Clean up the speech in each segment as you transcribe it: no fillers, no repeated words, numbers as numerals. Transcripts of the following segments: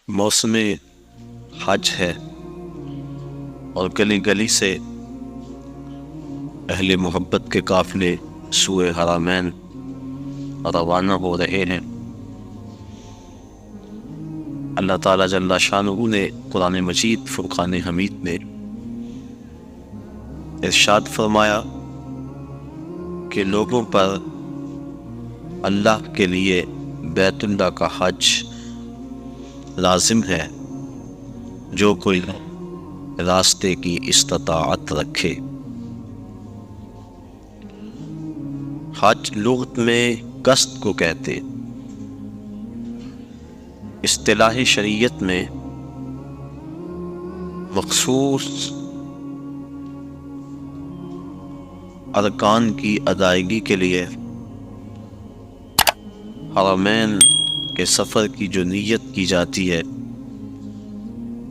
موسم حج ہے اور گلی گلی سے اہل محبت کے قافلے سوئے حرمین روانہ ہو رہے ہیں۔ اللہ تعالیٰ جل شانہ نے قرآن مجید فرقان حمید میں ارشاد فرمایا کہ لوگوں پر اللہ کے لیے بیت اللہ کا حج لازم ہے جو کوئی راستے کی استطاعت رکھے۔ حج لغت میں قصد کو کہتے، اصطلاح شریعت میں مخصوص ارکان کی ادائیگی کے لیے حرمین کے سفر کی جو نیت کی جاتی ہے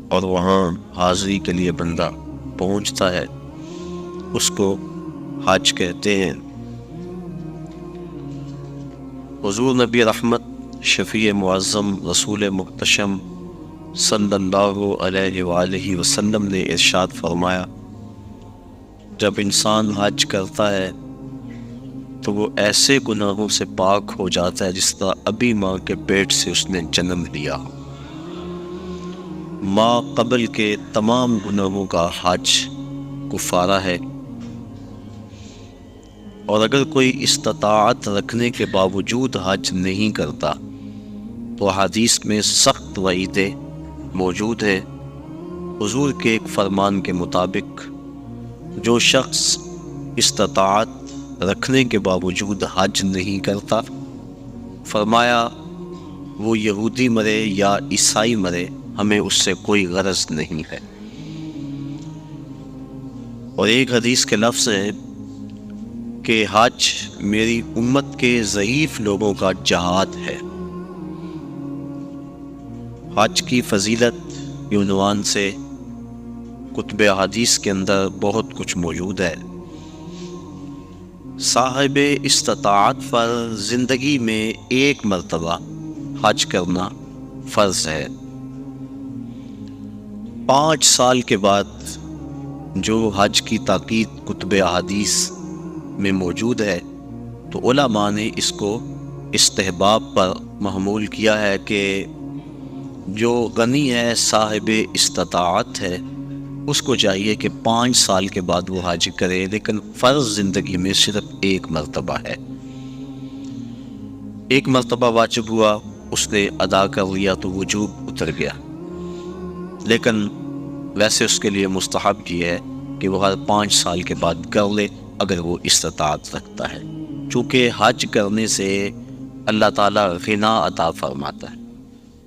اور وہاں حاضری کے لیے بندہ پہنچتا ہے اس کو حج کہتے ہیں۔ حضور نبی رحمت شفیع معظم رسول محتشم صلی اللہ علیہ وآلہ وسلم نے ارشاد فرمایا، جب انسان حج کرتا ہے تو وہ ایسے گناہوں سے پاک ہو جاتا ہے جس طرح ابھی ماں کے پیٹ سے اس نے جنم لیا۔ ماں قبل کے تمام گناہوں کا حج کفارہ ہے، اور اگر کوئی استطاعت رکھنے کے باوجود حج نہیں کرتا تو حدیث میں سخت وعیدیں موجود ہے۔ حضور کے ایک فرمان کے مطابق جو شخص استطاعت رکھنے کے باوجود حج نہیں کرتا، فرمایا وہ یہودی مرے یا عیسائی مرے، ہمیں اس سے کوئی غرض نہیں ہے۔ اور ایک حدیث کے لفظ ہے کہ حج میری امت کے ضعیف لوگوں کا جہاد ہے۔ حج کی فضیلت کے عنوان سے کتب حدیث کے اندر بہت کچھ موجود ہے۔ صاحب استطاعت پر زندگی میں ایک مرتبہ حج کرنا فرض ہے۔ 5 سال کے بعد جو حج کی تاکید کتب احادیث میں موجود ہے تو علماء نے اس کو استحباب پر محمول کیا ہے کہ جو غنی ہے، صاحب استطاعت ہے، اس کو چاہیے کہ 5 سال کے بعد وہ حج کرے، لیکن فرض زندگی میں صرف ایک مرتبہ ہے۔ ایک مرتبہ واجب ہوا، اس نے ادا کر لیا تو وجوب اتر گیا، لیکن ویسے اس کے لیے مستحب یہ ہے کہ وہ ہر 5 سال کے بعد کر لے اگر وہ استطاعت رکھتا ہے، چونکہ حج کرنے سے اللہ تعالیٰ غنا عطا فرماتا ہے۔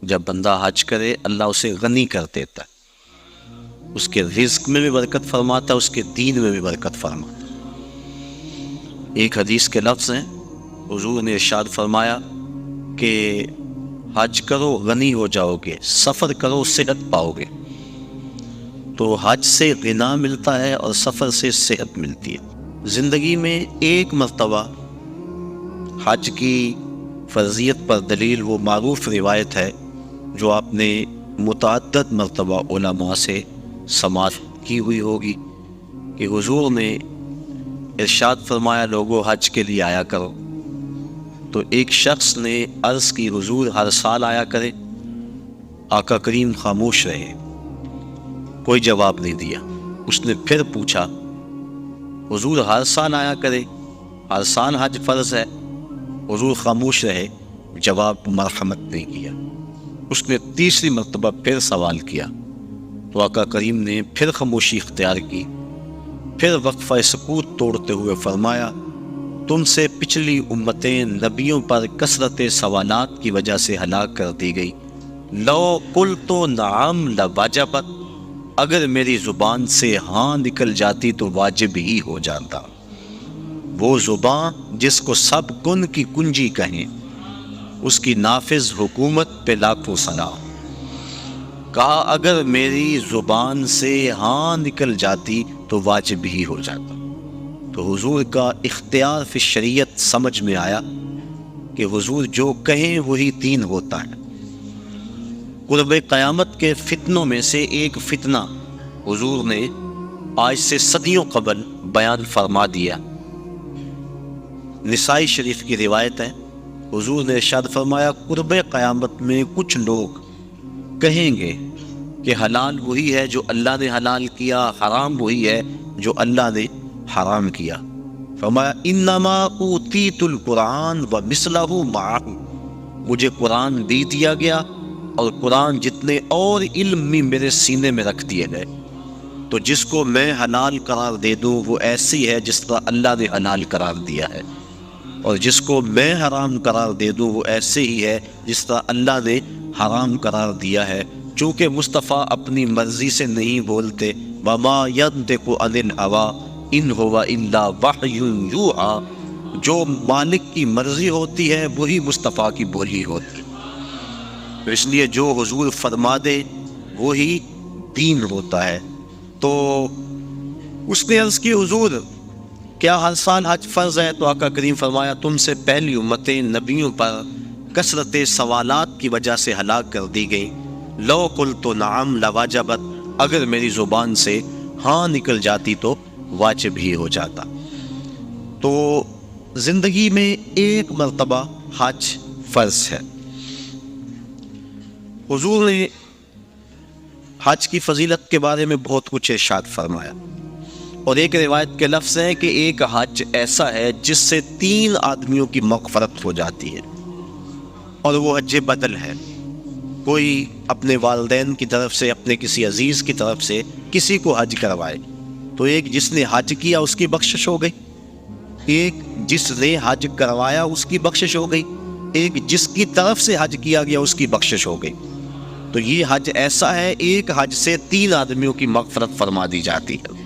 جب بندہ حج کرے اللہ اسے غنی کر دیتا ہے، اس کے رزق میں بھی برکت فرماتا ہے، اس کے دین میں بھی برکت فرماتا ہے۔ ایک حدیث کے لفظ ہیں، حضور نے ارشاد فرمایا کہ حج کرو غنی ہو جاؤ گے، سفر کرو صحت پاؤ گے۔ تو حج سے غنا ملتا ہے اور سفر سے صحت ملتی ہے۔ زندگی میں ایک مرتبہ حج کی فرضیت پر دلیل وہ معروف روایت ہے جو آپ نے متعدد مرتبہ علماء سے سماعت کی ہوئی ہوگی کہ حضور نے ارشاد فرمایا، لوگوں حج کے لیے آیا کرو۔ تو ایک شخص نے عرض کی، حضور ہر سال آیا کرے۔ آقا کریم خاموش رہے، کوئی جواب نہیں دیا۔ اس نے پھر پوچھا، حضور ہر سال آیا کرے، ہر سال حج فرض ہے؟ حضور خاموش رہے، جواب مرحمت نہیں کیا۔ اس نے تیسری مرتبہ پھر سوال کیا تو آقا کریم نے پھر خاموشی اختیار کی، پھر وقفہ سکوت توڑتے ہوئے فرمایا، تم سے پچھلی امتیں نبیوں پر کثرت سوالات کی وجہ سے ہلاک کر دی گئی۔ لو قلت نعم لوجبت، اگر میری زبان سے ہاں نکل جاتی تو واجب ہی ہو جاتا۔ وہ زبان جس کو سب کن کی کنجی کہیں، اس کی نافذ حکومت پہ لاکھوں سلام۔ کہا اگر میری زبان سے ہاں نکل جاتی تو واجب ہی ہو جاتا۔ تو تو حضور کا اختیار فی شریعت سمجھ میں آیا کہ حضور جو کہیں وہی دین ہوتا ہے۔ قرب قیامت کے فتنوں میں سے ایک فتنہ حضور نے آج سے صدیوں قبل بیان فرما دیا۔ نسائی شریف کی روایت ہے، حضور نے ارشاد فرمایا قرب قیامت میں کچھ لوگ کہیں گے کہ حلال وہی ہے جو اللہ نے حلال کیا، حرام وہی ہے جو اللہ نے حرام کیا۔ فرمایا انما اوتیت القرآن ومثلہ معہ، مجھے قرآن بھی دیا گیا اور قرآن جتنے اور علم بھی میرے سینے میں رکھ دیے گئے، تو جس کو میں حلال قرار دے دوں وہ ایسی ہے جس طرح اللہ نے حلال قرار دیا ہے، اور جس کو میں حرام قرار دے دوں وہ ایسے ہی ہے جس طرح اللہ نے حرام قرار دیا ہے۔ چونکہ مصطفیٰ اپنی مرضی سے نہیں بولتے، وما ينطق عن الهوى ان هو الا وحی یوحی، جو مالک کی مرضی ہوتی ہے وہی مصطفیٰ کی بولی ہوتی ہے، تو اس لیے جو حضور فرما دے وہی دین ہوتا ہے۔ تو اس نے عرض کی حضور کیا ہر سال حج فرض ہے؟ تو آقا کریم فرمایا تم سے پہلی امتیں نبیوں پر کثرت سوالات کی وجہ سے ہلاک کر دی گئیں۔ لو قلت نعم لواجبت، اگر میری زبان سے ہاں نکل جاتی تو واجب ہی ہو جاتا۔ تو زندگی میں ایک مرتبہ حج فرض ہے۔ حضور نے حج کی فضیلت کے بارے میں بہت کچھ ارشاد فرمایا، اور ایک روایت کے لفظ ہیں کہ ایک حج ایسا ہے جس سے 3 آدمیوں کی مغفرت ہو جاتی ہے، اور وہ حج بدل ہے۔ کوئی اپنے والدین کی طرف سے، اپنے کسی عزیز کی طرف سے کسی کو حج کروائے تو ایک جس نے حج کیا اس کی بخشش ہو گئی، ایک جس نے حج کروایا اس کی بخشش ہو گئی، ایک جس کی طرف سے حج کیا گیا اس کی بخشش ہو گئی۔ تو یہ حج ایسا ہے، ایک حج سے 3 آدمیوں کی مغفرت فرما دی جاتی ہے۔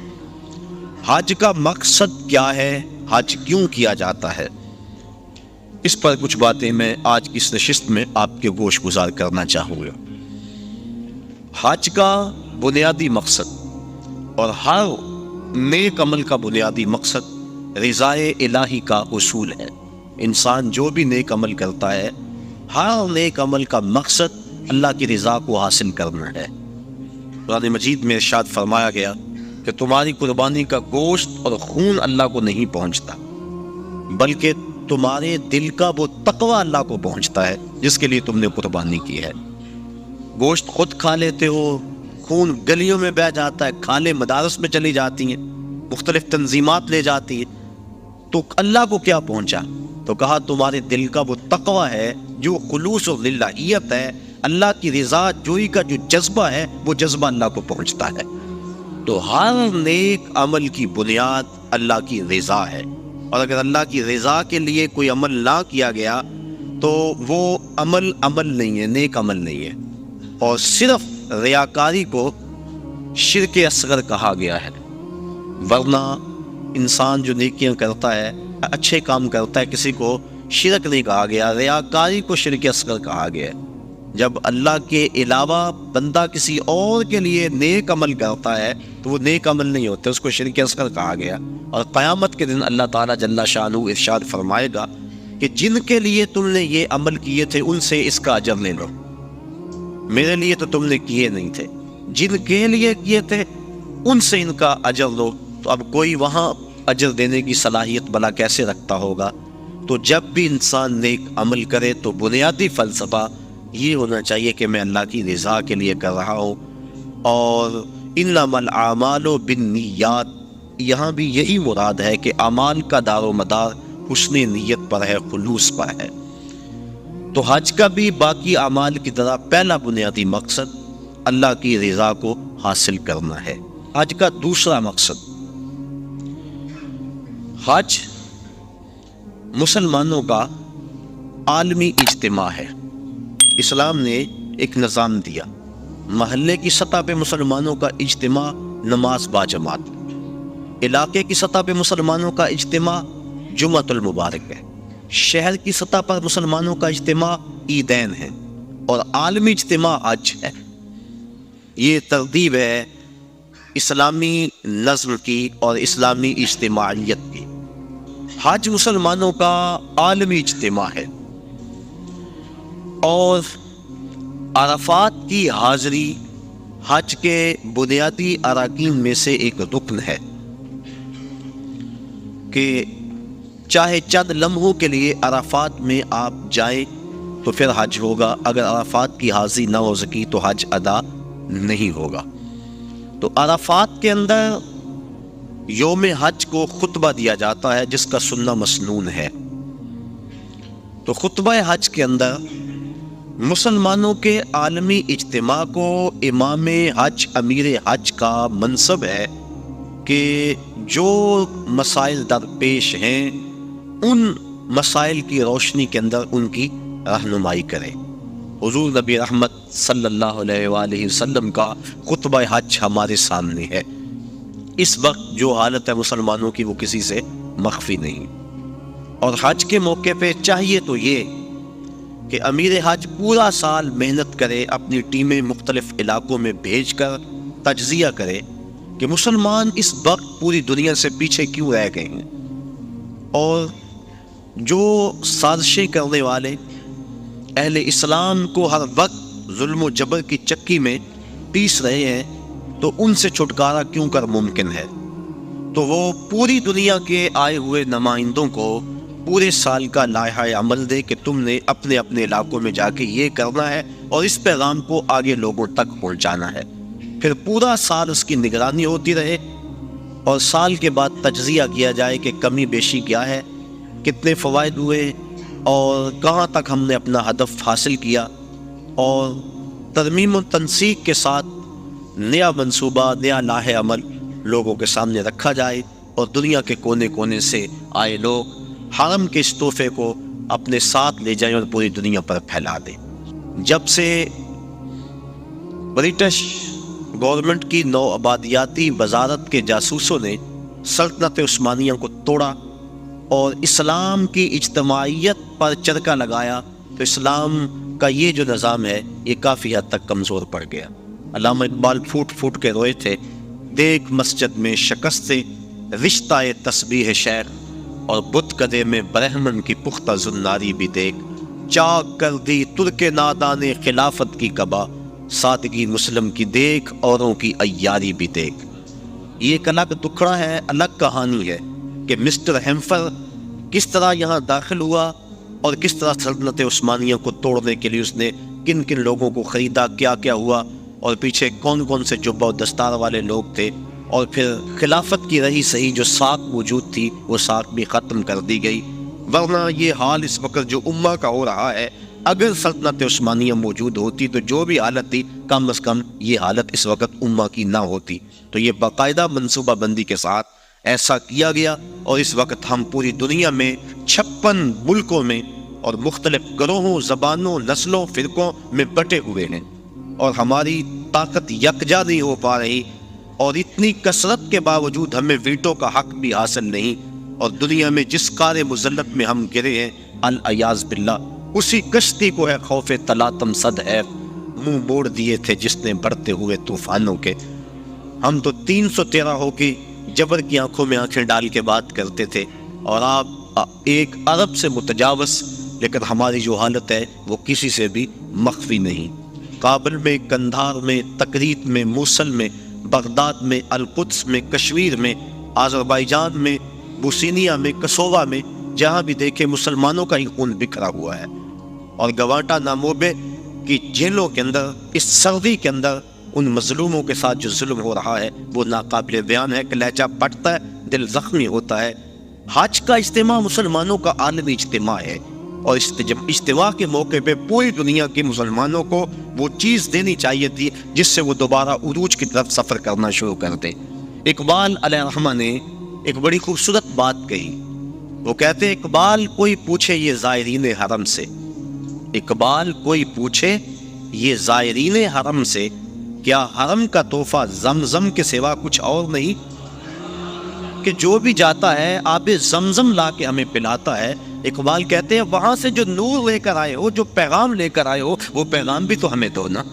حج کا مقصد کیا ہے؟ حج کیوں کیا جاتا ہے؟ اس پر کچھ باتیں میں آج کی اس نشست میں آپ کے گوش گزار کرنا چاہوں گا۔ حج کا بنیادی مقصد اور ہر نیک عمل کا بنیادی مقصد رضائے الہی کا حصول ہے۔ انسان جو بھی نیک عمل کرتا ہے، ہر نیک عمل کا مقصد اللہ کی رضا کو حاصل کرنا ہے۔ قرآن مجید میں ارشاد فرمایا گیا کہ تمہاری قربانی کا گوشت اور خون اللہ کو نہیں پہنچتا، بلکہ تمہارے دل کا وہ تقوی اللہ کو پہنچتا ہے جس کے لیے تم نے قربانی کی ہے۔ گوشت خود کھا لیتے ہو، خون گلیوں میں بہہ جاتا ہے، کھالیں مدارس میں چلی جاتی ہیں، مختلف تنظیمات لے جاتی ہیں، تو اللہ کو کیا پہنچا؟ تو کہا تمہارے دل کا وہ تقوی ہے جو خلوص و للہیت ہے، اللہ کی رضا جوئی کا جو جذبہ ہے وہ جذبہ اللہ کو پہنچتا ہے۔ تو ہر نیک عمل کی بنیاد اللہ کی رضا ہے، اور اگر اللہ کی رضا کے لیے کوئی عمل نہ کیا گیا تو وہ عمل نہیں ہے، نیک عمل نہیں ہے۔ اور صرف ریاکاری کو شرک اصغر کہا گیا ہے، ورنہ انسان جو نیکیاں کرتا ہے، اچھے کام کرتا ہے، کسی کو شرک نہیں کہا گیا، ریاکاری کو شرک اصغر کہا گیا ہے۔ جب اللہ کے علاوہ بندہ کسی اور کے لیے نیک عمل کرتا ہے تو وہ نیک عمل نہیں ہوتے، اس کو شرک اصغر کہا گیا۔ اور قیامت کے دن اللہ تعالیٰ جل شانہ ارشاد فرمائے گا کہ جن کے لیے تم نے یہ عمل کیے تھے ان سے اس کا اجر لے لو، میرے لیے تو تم نے کیے نہیں تھے، جن کے لیے کیے تھے ان سے ان کا اجر لو۔ تو اب کوئی وہاں اجر دینے کی صلاحیت بلا کیسے رکھتا ہوگا؟ تو جب بھی انسان نیک عمل کرے تو بنیادی فلسفہ یہ ہونا چاہیے کہ میں اللہ کی رضا کے لیے کر رہا ہوں۔ اور انما الاعمال بالنیات، یہاں بھی یہی مراد ہے کہ اعمال کا دار و مدار حسن نیت پر ہے، خلوص پر ہے۔ تو حج کا بھی باقی اعمال کی طرح پہلا بنیادی مقصد اللہ کی رضا کو حاصل کرنا ہے۔ حج کا دوسرا مقصد، حج مسلمانوں کا عالمی اجتماع ہے۔ اسلام نے ایک نظام دیا، محلے کی سطح پہ مسلمانوں کا اجتماع نماز با جماعت، علاقے کی سطح پہ مسلمانوں کا اجتماع جمعۃ المبارک ہے، شہر کی سطح پر مسلمانوں کا اجتماع عیدین ہے، اور عالمی اجتماع حج ہے۔ یہ ترتیب ہے اسلامی نظم کی اور اسلامی اجتماعیت کی۔ حج مسلمانوں کا عالمی اجتماع ہے اور عرفات کی حاضری حج کے بنیادی اراکین میں سے ایک رکن ہے کہ چاہے چند لمحوں کے لیے عرفات میں آپ جائیں تو پھر حج ہوگا، اگر عرفات کی حاضری نہ ہو سکی تو حج ادا نہیں ہوگا۔ تو عرفات کے اندر یوم حج کو خطبہ دیا جاتا ہے جس کا سننا مسنون ہے۔ تو خطبہ حج کے اندر مسلمانوں کے عالمی اجتماع کو امام حج امیر حج کا منصب ہے کہ جو مسائل درپیش ہیں ان مسائل کی روشنی کے اندر ان کی رہنمائی کرے۔ حضور نبی رحمت صلی اللہ علیہ وآلہ وسلم کا خطبہ حج ہمارے سامنے ہے۔ اس وقت جو حالت ہے مسلمانوں کی وہ کسی سے مخفی نہیں، اور حج کے موقع پہ چاہیے تو یہ کہ امیر حج پورا سال محنت کرے، اپنی ٹیمیں مختلف علاقوں میں بھیج کر تجزیہ کرے کہ مسلمان اس وقت پوری دنیا سے پیچھے کیوں رہ گئے ہیں، اور جو سازشیں کرنے والے اہل اسلام کو ہر وقت ظلم و جبر کی چکی میں پیس رہے ہیں تو ان سے چھٹکارا کیوں کر ممکن ہے۔ تو وہ پوری دنیا کے آئے ہوئے نمائندوں کو پورے سال کا لائحہ عمل دے کہ تم نے اپنے اپنے علاقوں میں جا کے یہ کرنا ہے اور اس پیغام کو آگے لوگوں تک پہنچانا ہے۔ پھر پورا سال اس کی نگرانی ہوتی رہے اور سال کے بعد تجزیہ کیا جائے کہ کمی بیشی کیا ہے، کتنے فوائد ہوئے اور کہاں تک ہم نے اپنا ہدف حاصل کیا، اور ترمیم و تنسیق کے ساتھ نیا منصوبہ، نیا لائحہ عمل لوگوں کے سامنے رکھا جائے اور دنیا کے کونے کونے سے آئے لوگ حرم کے اس تحفے کو اپنے ساتھ لے جائیں اور پوری دنیا پر پھیلا دیں۔ جب سے برٹش گورنمنٹ کی نوآبادیاتی وزارت کے جاسوسوں نے سلطنت عثمانیہ کو توڑا اور اسلام کی اجتماعیت پر چرکا لگایا تو اسلام کا یہ جو نظام ہے یہ کافی حد تک کمزور پڑ گیا۔ علامہ اقبال پھوٹ پھوٹ کے روئے تھے، دیکھ مسجد میں شکست رشتہ تسبیح شیخ، اور بت کدے میں برہمن کی پختہ زناری بھی دیکھ، چاک کر دی ترک نادان خلافت کی قبا، سادگی مسلم کی دیکھ اوروں کی عیاری بھی دیکھ۔ یہ ایک الگ ٹکڑا ہے، الگ کہانی ہے کہ مسٹر ہیمفر کس طرح یہاں داخل ہوا اور کس طرح سلطنت عثمانیہ کو توڑنے کے لیے اس نے کن کن لوگوں کو خریدا، کیا کیا ہوا، اور پیچھے کون کون سے جبہ و دستار والے لوگ تھے، اور پھر خلافت کی رہی صحیح جو ساکھ موجود تھی وہ ساکھ بھی ختم کر دی گئی۔ ورنہ یہ حال اس وقت جو امہ کا ہو رہا ہے، اگر سلطنت عثمانیہ موجود ہوتی تو جو بھی حالت تھی کم از کم یہ حالت اس وقت امہ کی نہ ہوتی۔ تو یہ باقاعدہ منصوبہ بندی کے ساتھ ایسا کیا گیا، اور اس وقت ہم پوری دنیا میں 56 ملکوں میں اور مختلف گروہوں، زبانوں، نسلوں، فرقوں میں بٹے ہوئے ہیں، اور ہماری طاقت یکجا نہیں ہو پا رہی، اور اتنی کثرت کے باوجود ہمیں ویٹو کا حق بھی حاصل نہیں، اور دنیا میں جس کار مذلت میں ہم گرے ہیں العیاذ باللہ اسی کشتی کو ہے خوف تلاطم صد ہے منہ موڑ دیے تھے جس نے بڑھتے ہوئے طوفانوں کے۔ ہم تو 313 ہو کے جبر کی آنکھوں میں آنکھیں ڈال کے بات کرتے تھے، اور آپ 1 ارب سے متجاوز، لیکن ہماری جو حالت ہے وہ کسی سے بھی مخفی نہیں۔ کابل میں، کندھار میں، تکریت میں، موصل میں، بغداد میں، القدس میں، کشمیر میں، آذربائیجان میں، بوسینیا میں، کسووا میں، جہاں بھی دیکھے مسلمانوں کا ہی خون بکھرا ہوا ہے، اور گوانٹا ناموبے کی جیلوں کے اندر اس سردی کے اندر ان مظلوموں کے ساتھ جو ظلم ہو رہا ہے وہ ناقابل بیان ہے کہ لہجہ پھٹتا ہے، دل زخمی ہوتا ہے۔ حج کا اجتماع مسلمانوں کا عالمی اجتماع ہے، اور اجتماع کے موقع پہ پوری دنیا کے مسلمانوں کو وہ چیز دینی چاہیے تھی جس سے وہ دوبارہ عروج کی طرف سفر کرنا شروع کر دیں۔ اقبال علیہ الرحمہ نے ایک بڑی خوبصورت بات کہی، وہ کہتے ہیں اقبال کوئی پوچھے یہ زائرین حرم سے، اقبال کوئی پوچھے یہ زائرین حرم سے، کیا حرم کا تحفہ زمزم کے سوا کچھ اور نہیں؟ کہ جو بھی جاتا ہے آب زمزم لا کے ہمیں پلاتا ہے۔ اقبال کہتے ہیں وہاں سے جو نور لے کر آئے ہو، جو پیغام لے کر آئے ہو، وہ پیغام بھی تو ہمیں دو نا۔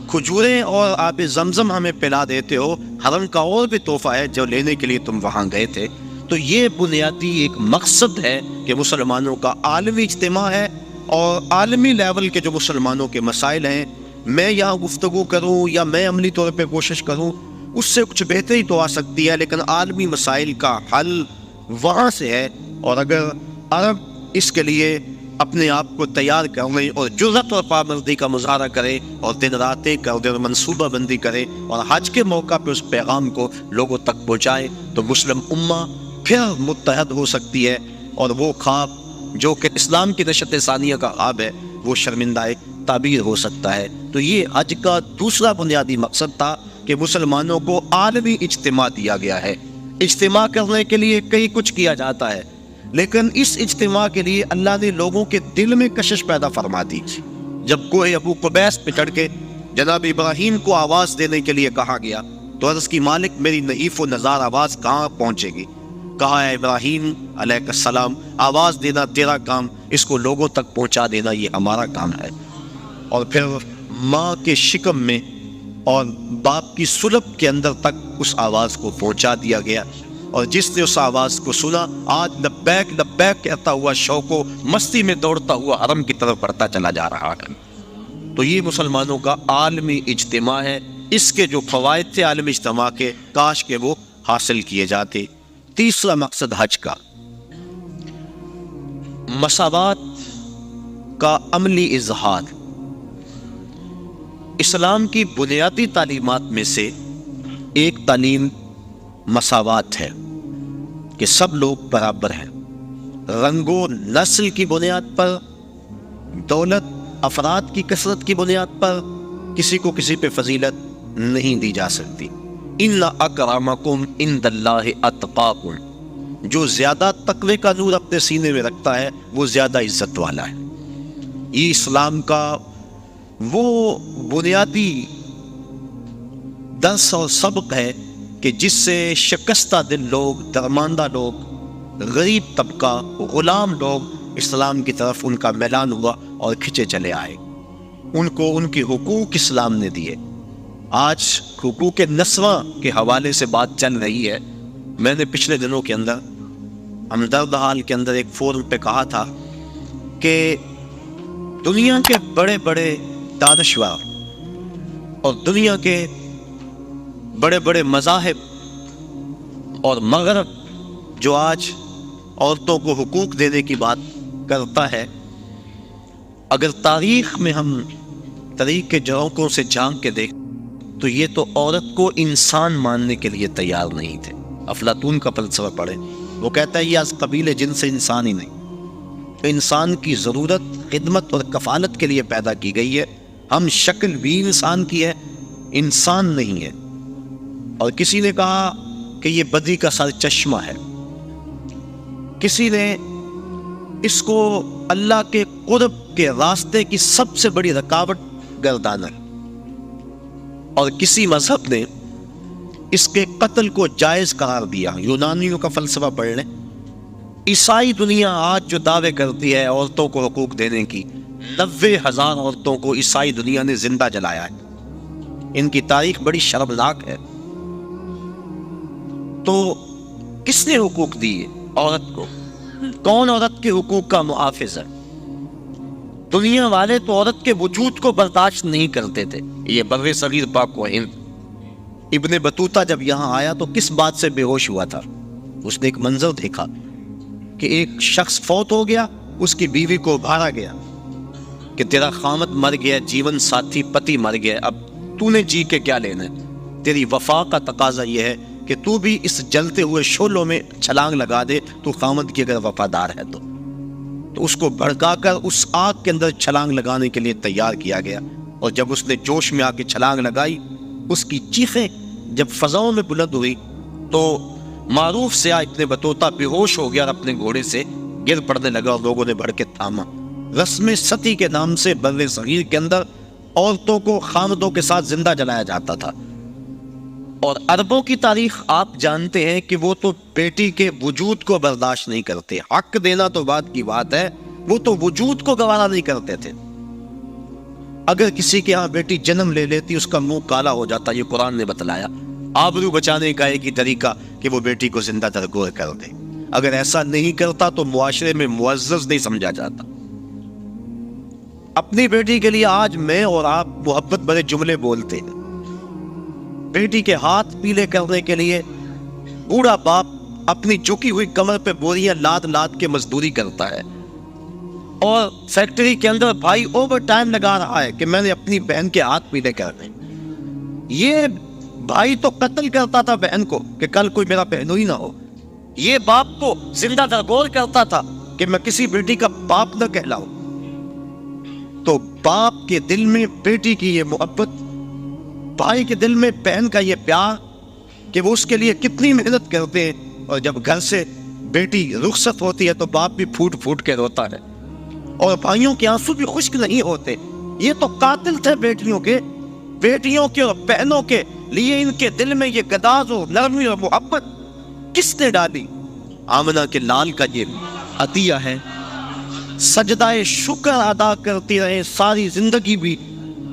کھجوریں اور آب زمزم ہمیں پلا دیتے ہو، حرم کا اور بھی تحفہ ہے جو لینے کے لیے تم وہاں گئے تھے۔ تو یہ بنیادی ایک مقصد ہے کہ مسلمانوں کا عالمی اجتماع ہے، اور عالمی لیول کے جو مسلمانوں کے مسائل ہیں، میں یہاں گفتگو کروں یا میں عملی طور پہ کوشش کروں، اس سے کچھ بہتری تو آ سکتی ہے، لیکن عالمی مسائل کا حل وہاں سے ہے۔ اور اگر عرب اس کے لیے اپنے آپ کو تیار کریں اور جرأت اور پابندی کا مظاہرہ کرے اور دن راتیں کر دے اور منصوبہ بندی کرے اور حج کے موقع پہ اس پیغام کو لوگوں تک پہنچائے، تو مسلم امہ پھر متحد ہو سکتی ہے، اور وہ خواب جو کہ اسلام کی نشت ثانیہ کا خواب ہے وہ شرمندہ تعبیر ہو سکتا ہے۔ تو یہ حج کا دوسرا بنیادی مقصد تھا کہ مسلمانوں کو عالمی اجتماع دیا گیا ہے۔ اجتماع کرنے کے لیے کئی کچھ کیا جاتا ہے، لیکن اس اجتماع کے لیے اللہ نے لوگوں کے دل میں کشش پیدا فرما دی۔ جب کوہ ابو قبیس پہ چڑھ کے جناب ابراہیم کو آواز دینے کے لیے کہا گیا تو عرض کی مالک میری نحیف و نزار آواز کہاں پہنچے گی؟ کہا ہے ابراہیم علیہ السلام آواز دینا تیرا کام، اس کو لوگوں تک پہنچا دینا یہ ہمارا کام ہے۔ اور پھر ماں کے شکم میں اور باپ کی سلب کے اندر تک اس آواز کو پہنچا دیا گیا، اور جس نے اس آواز کو سنا آج لبیک لبیک کہتا ہوا شوق و مستی میں دوڑتا ہوا حرم کی طرف بڑھتا چلا جا رہا ہے۔ تو یہ مسلمانوں کا عالمی اجتماع ہے، اس کے جو فوائد تھے عالمی اجتماع کے کاش کہ وہ حاصل کیے جاتے۔ تیسرا مقصد حج کا مساوات کا عملی اظہار۔ اسلام کی بنیادی تعلیمات میں سے ایک تعلیم مساوات ہے کہ سب لوگ برابر ہیں، رنگ و نسل کی بنیاد پر، دولت افراد کی کثرت کی بنیاد پر کسی کو کسی پہ فضیلت نہیں دی جا سکتی۔ ان اکرمکم عند اللہ اتقاکم، جو زیادہ تقوی کا نور اپنے سینے میں رکھتا ہے وہ زیادہ عزت والا ہے۔ یہ اسلام کا وہ بنیادی درس اور سبق ہے کہ جس سے شکستہ دل لوگ، درماندہ لوگ، غریب طبقہ، غلام لوگ اسلام کی طرف ان کا میلان ہوا اور کھچے چلے آئے، ان کو ان کے حقوق اسلام نے دیے۔ آج حقوق نسواں کے حوالے سے بات چل رہی ہے۔ میں نے پچھلے دنوں کے اندر ہمدرد حال کے اندر ایک فورم پہ کہا تھا کہ دنیا کے بڑے بڑے دانشور اور دنیا کے بڑے بڑے مذاہب اور مغرب جو آج عورتوں کو حقوق دینے کی بات کرتا ہے، اگر تاریخ میں ہم تاریخ کے جھونکوں سے جھانک کے دیکھ تو یہ تو عورت کو انسان ماننے کے لیے تیار نہیں تھے۔ افلاطون کا فلسفہ پڑھے، وہ کہتا ہے یہ از قبیل جن سے انسان ہی نہیں، تو انسان کی ضرورت خدمت اور کفالت کے لیے پیدا کی گئی ہے۔ ہم شکل بھی انسان کی ہے، انسان نہیں ہے۔ اور کسی نے کہا کہ یہ بدی کا سر چشمہ ہے، کسی نے اس کو اللہ کے قرب کے راستے کی سب سے بڑی رکاوٹ گردانا، اور کسی مذہب نے اس کے قتل کو جائز قرار دیا۔ یونانیوں کا فلسفہ پڑھ لیں۔ عیسائی دنیا آج جو دعوے کرتی ہے عورتوں کو حقوق دینے کی، 90,000 عورتوں کو عیسائی دنیا نے زندہ جلایا ہے۔ ان کی تاریخ بڑی شرمناک ہے۔ تو کس نے حقوق دیے عورت کو؟ کون عورت کے حقوق کا محافظ ہے؟ دنیا والے تو عورت کے وجود کو برداشت نہیں کرتے تھے۔ یہ بر صغیر پاک و ہند، ابن بطوطہ جب یہاں آیا تو کس بات سے بے ہوش ہوا تھا؟ اس نے ایک منظر دیکھا کہ ایک شخص فوت ہو گیا، اس کی بیوی کو ابھارا گیا کہ تیرا خامد مر گیا، جیون ساتھی پتی مر گیا، اب تو نے جی کے کیا لینا ہے؟ تیری وفا کا تقاضا یہ ہے کہ تو بھی اس جلتے ہوئے شعلوں میں چھلانگ لگا دے، تو خامد کی اگر وفادار ہے تو اس کو بھڑکا کر اس آگ کے اندر چھلانگ لگانے کے لیے تیار کیا گیا۔ اور جب اس نے جوش میں آ کے چھلانگ لگائی، اس کی چیخیں جب فضاؤں میں بلند ہوئی تو معروف سیاح ابن بطوطہ بے ہوش ہو گیا اور اپنے گھوڑے سے گر پڑنے لگا، اور لوگوں نے بڑھ کے تھاما۔ رسم ستی کے نام سے بر صغیر کے اندر عورتوں کو خامدوں کے ساتھ زندہ جلایا جاتا تھا۔ اور عربوں کی تاریخ آپ جانتے ہیں کہ وہ تو بیٹی کے وجود کو برداشت نہیں کرتے۔ حق دینا تو بات کی بات ہے، وہ تو وجود کو گوارا نہیں کرتے تھے۔ اگر کسی کے ہاں بیٹی جنم لے لیتی اس کا منہ کالا ہو جاتا۔ یہ قرآن نے بتلایا۔ آبرو بچانے کا ایک ہی طریقہ کہ وہ بیٹی کو زندہ درگور کر دے۔ اگر ایسا نہیں کرتا تو معاشرے میں معزز نہیں سمجھا جاتا۔ اپنی بیٹی کے لیے آج میں اور آپ محبت بھرے جملے بولتے ہیں، بیٹی کے ہاتھ پیلے کرنے کے لیے بوڑھا باپ اپنی جھکی ہوئی کمر پہ بوریاں لاد لاد کے مزدوری کرتا ہے، اور فیکٹری کے اندر بھائی اوور ٹائم لگا رہا ہے کہ میں نے اپنی بہن کے ہاتھ پیلے کرنے۔ یہ بھائی تو قتل کرتا تھا بہن کو کہ کل کوئی میرا بہنوئی نہ ہو، یہ باپ کو زندہ درگور کرتا تھا کہ میں کسی بیٹی کا باپ نہ کہلاؤں۔ تو باپ کے دل میں بیٹی کی یہ محبت، بھائی کے دل میں بہن کا یہ پیار کہ وہ اس کے لیے کتنی محنت کرتے ہیں، اور جب گھر سے بیٹی رخصت ہوتی ہے تو باپ بھی پھوٹ پھوٹ کے روتا ہے، اور بھائیوں کے آنسو بھی خشک نہیں ہوتے۔ یہ تو قاتل تھے بیٹیوں کے اور بہنوں کے لیے، ان کے دل میں یہ گداز اور نرمی اور محبت کس نے ڈالی؟ آمنہ کے لال کا یہ عطیہ ہے۔ سجدہ شکر ادا کرتی رہے ساری زندگی بھی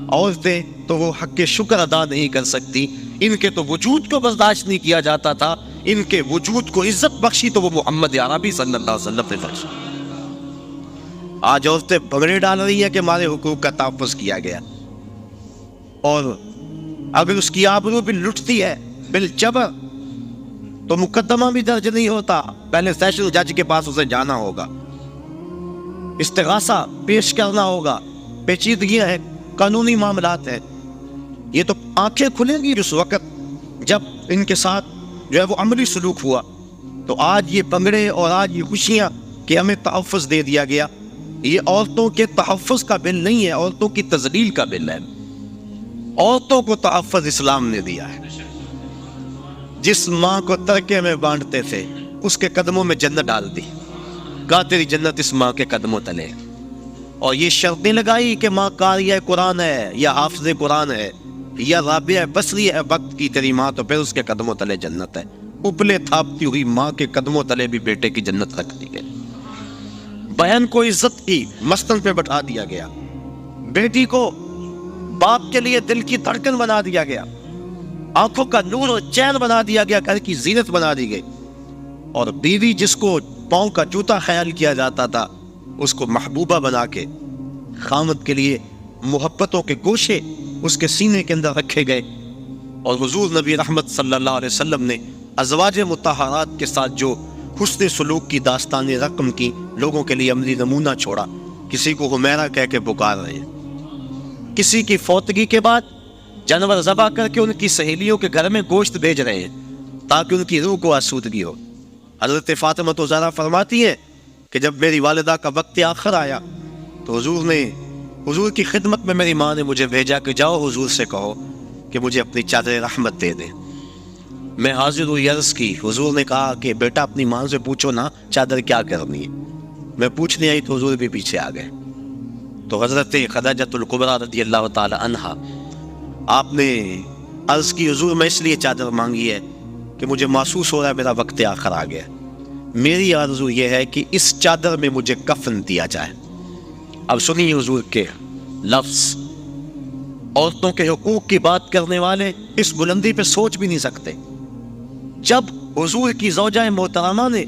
عورتیں، تو وہ حق شکر ادا نہیں کر سکتی۔ ان کے تو وجود کو برداشت نہیں کیا جاتا تھا، ان کے وجود کو عزت بخشی تو وہ محمد عربی صلی اللہ علیہ وسلم نے بخشی۔ آج عورتیں بگڑے ڈال رہی ہیں کہ ہمارے حقوق کا تحفظ کیا گیا، اور اگر اس کی آبرو بھی لٹتی ہے بالجبر تو مقدمہ بھی درج نہیں ہوتا، پہلے سیشن جج کے پاس اسے جانا ہوگا، استغاثہ پیش کرنا ہوگا، پیچیدگیاں ہیں، قانونی معاملات ہیں۔ یہ تو آنکھیں کھلیں گی اس وقت جب ان کے ساتھ جو ہے وہ عملی سلوک ہوا۔ تو آج یہ بنگڑے اور آج یہ خوشیاں کہ ہمیں تحفظ دے دیا گیا، یہ عورتوں کے تحفظ کا بل نہیں ہے، عورتوں کی تذلیل کا بل ہے۔ عورتوں کو تحفظ اسلام نے دیا ہے۔ جس ماں کو ترکے میں بانٹتے تھے اس کے قدموں میں جنت ڈال دی، کہا تیری جنت اس ماں کے قدموں تلے، اور یہ شرطیں لگائی کہ ماں قاریہ قرآن ہے یا حافظ قرآن ہے یا رابعہ بصری ہے وقت کی تیری ماں، تو پھر اس کے قدموں تلے جنت ہے۔ اپلے تھاپتی ہوئی ماں کے قدموں تلے بھی بیٹے کی جنت رکھ دی گئی۔ بہن کو عزت کی مستن پہ بٹھا دیا گیا، بیٹی کو باپ کے لیے دل کی دھڑکن بنا دیا گیا، آنکھوں کا نور اور چین بنا دیا گیا، گھر کی زینت بنا دی گئی، اور بیوی جس کو پاؤں کا جوتا خیال کیا جاتا تھا اس کو محبوبہ بنا کے خامد کے لیے محبتوں کے گوشے اس کے سینے کے اندر رکھے گئے۔ اور حضور نبی رحمت صلی اللہ علیہ وسلم نے ازواج مطہرات کے ساتھ جو حسن سلوک کی داستانیں رقم کی، لوگوں کے لیے عملی نمونہ چھوڑا۔ کسی کو حمیرہ کہہ کے پکار رہے ہیں، کسی کی فوتگی کے بعد جانور ذبح کر کے ان کی سہیلیوں کے گھر میں گوشت بھیج رہے ہیں تاکہ ان کی روح کو آسودگی ہو۔ حضرت فاطمہ تو زہرا فرماتی ہیں کہ جب میری والدہ کا وقت آخر آیا تو حضور کی خدمت میں میری ماں نے مجھے بھیجا کہ جاؤ حضور سے کہو کہ مجھے اپنی چادر رحمت دے دیں۔ میں حاضر ہوئی، عرض کی، حضور نے کہا کہ بیٹا اپنی ماں سے پوچھو نا چادر کیا کرنی ہے۔ میں پوچھنے آئی تو حضور بھی پیچھے آ گئے۔ تو حضرت خدیجہ الکبریٰ رضی اللہ تعالی عنہا آپ نے عرض کی، حضور میں اس لیے چادر مانگی ہے کہ مجھے محسوس ہو رہا ہے میرا وقت آخر آ گیا، میری آرزو یہ ہے کہ اس چادر میں مجھے کفن دیا جائے۔ اب سنیے حضور کے لفظ، عورتوں کے حقوق کی بات کرنے والے اس بلندی پہ سوچ بھی نہیں سکتے۔ جب حضور کی زوجہ محترمہ نے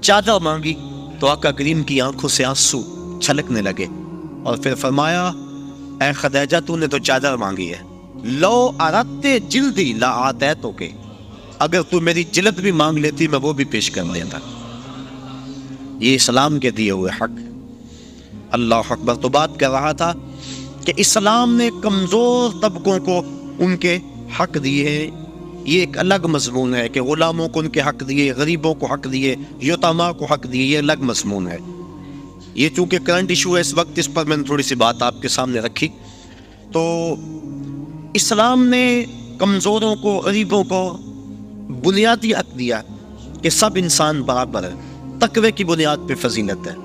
چادر مانگی تو آقا کریم کی آنکھوں سے آنسو چھلکنے لگے، اور پھر فرمایا، اے خدیجہ تو نے تو چادر مانگی ہے، لو اردت جلدی لا آتیتو کے، اگر تو میری جلد بھی مانگ لیتی میں وہ بھی پیش کر دیتا۔ یہ اسلام کے دیے ہوئے حق۔ اللہ اکبر۔ تو بات کر رہا تھا کہ اسلام نے کمزور طبقوں کو ان کے حق دیے ہیں، یہ ایک الگ مضمون ہے کہ غلاموں کو ان کے حق دیے، غریبوں کو حق دیے، یتیماں کو حق دیے، یہ الگ مضمون ہے۔ یہ چونکہ کرنٹ ایشو ہے اس وقت، اس پر میں نے تھوڑی سی بات آپ کے سامنے رکھی۔ تو اسلام نے کمزوروں کو، غریبوں کو بنیادی حق دیا کہ سب انسان برابر ہے، تقوی کی بنیاد پہ فضیلت ہے۔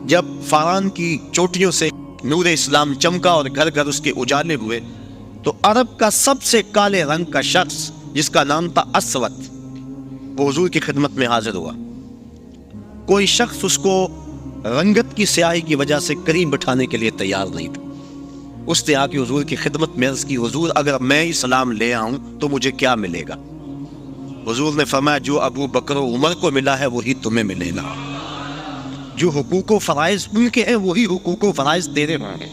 جب فاران کی چوٹیوں سے نور اسلام چمکا اور گھر گھر اس کے اجالے ہوئے تو عرب کا سب سے کالے رنگ کا شخص جس کا نام تھا اسود، وہ حضور کی خدمت میں حاضر ہوا۔ کوئی شخص اس کو رنگت کی سیاہی کی وجہ سے قریب بٹھانے کے لیے تیار نہیں تھا۔ اس نے آ کے حضور کی خدمت میں عرض کی، حضور اگر میں اسلام لے آؤں تو مجھے کیا ملے گا؟ حضور نے فرمایا جو ابو بکر و عمر کو ملا ہے وہی تمہیں ملے گا، جو حقوق و فرائض ان کے ہیں وہی حقوق و فرائض تیرے ہوں گے،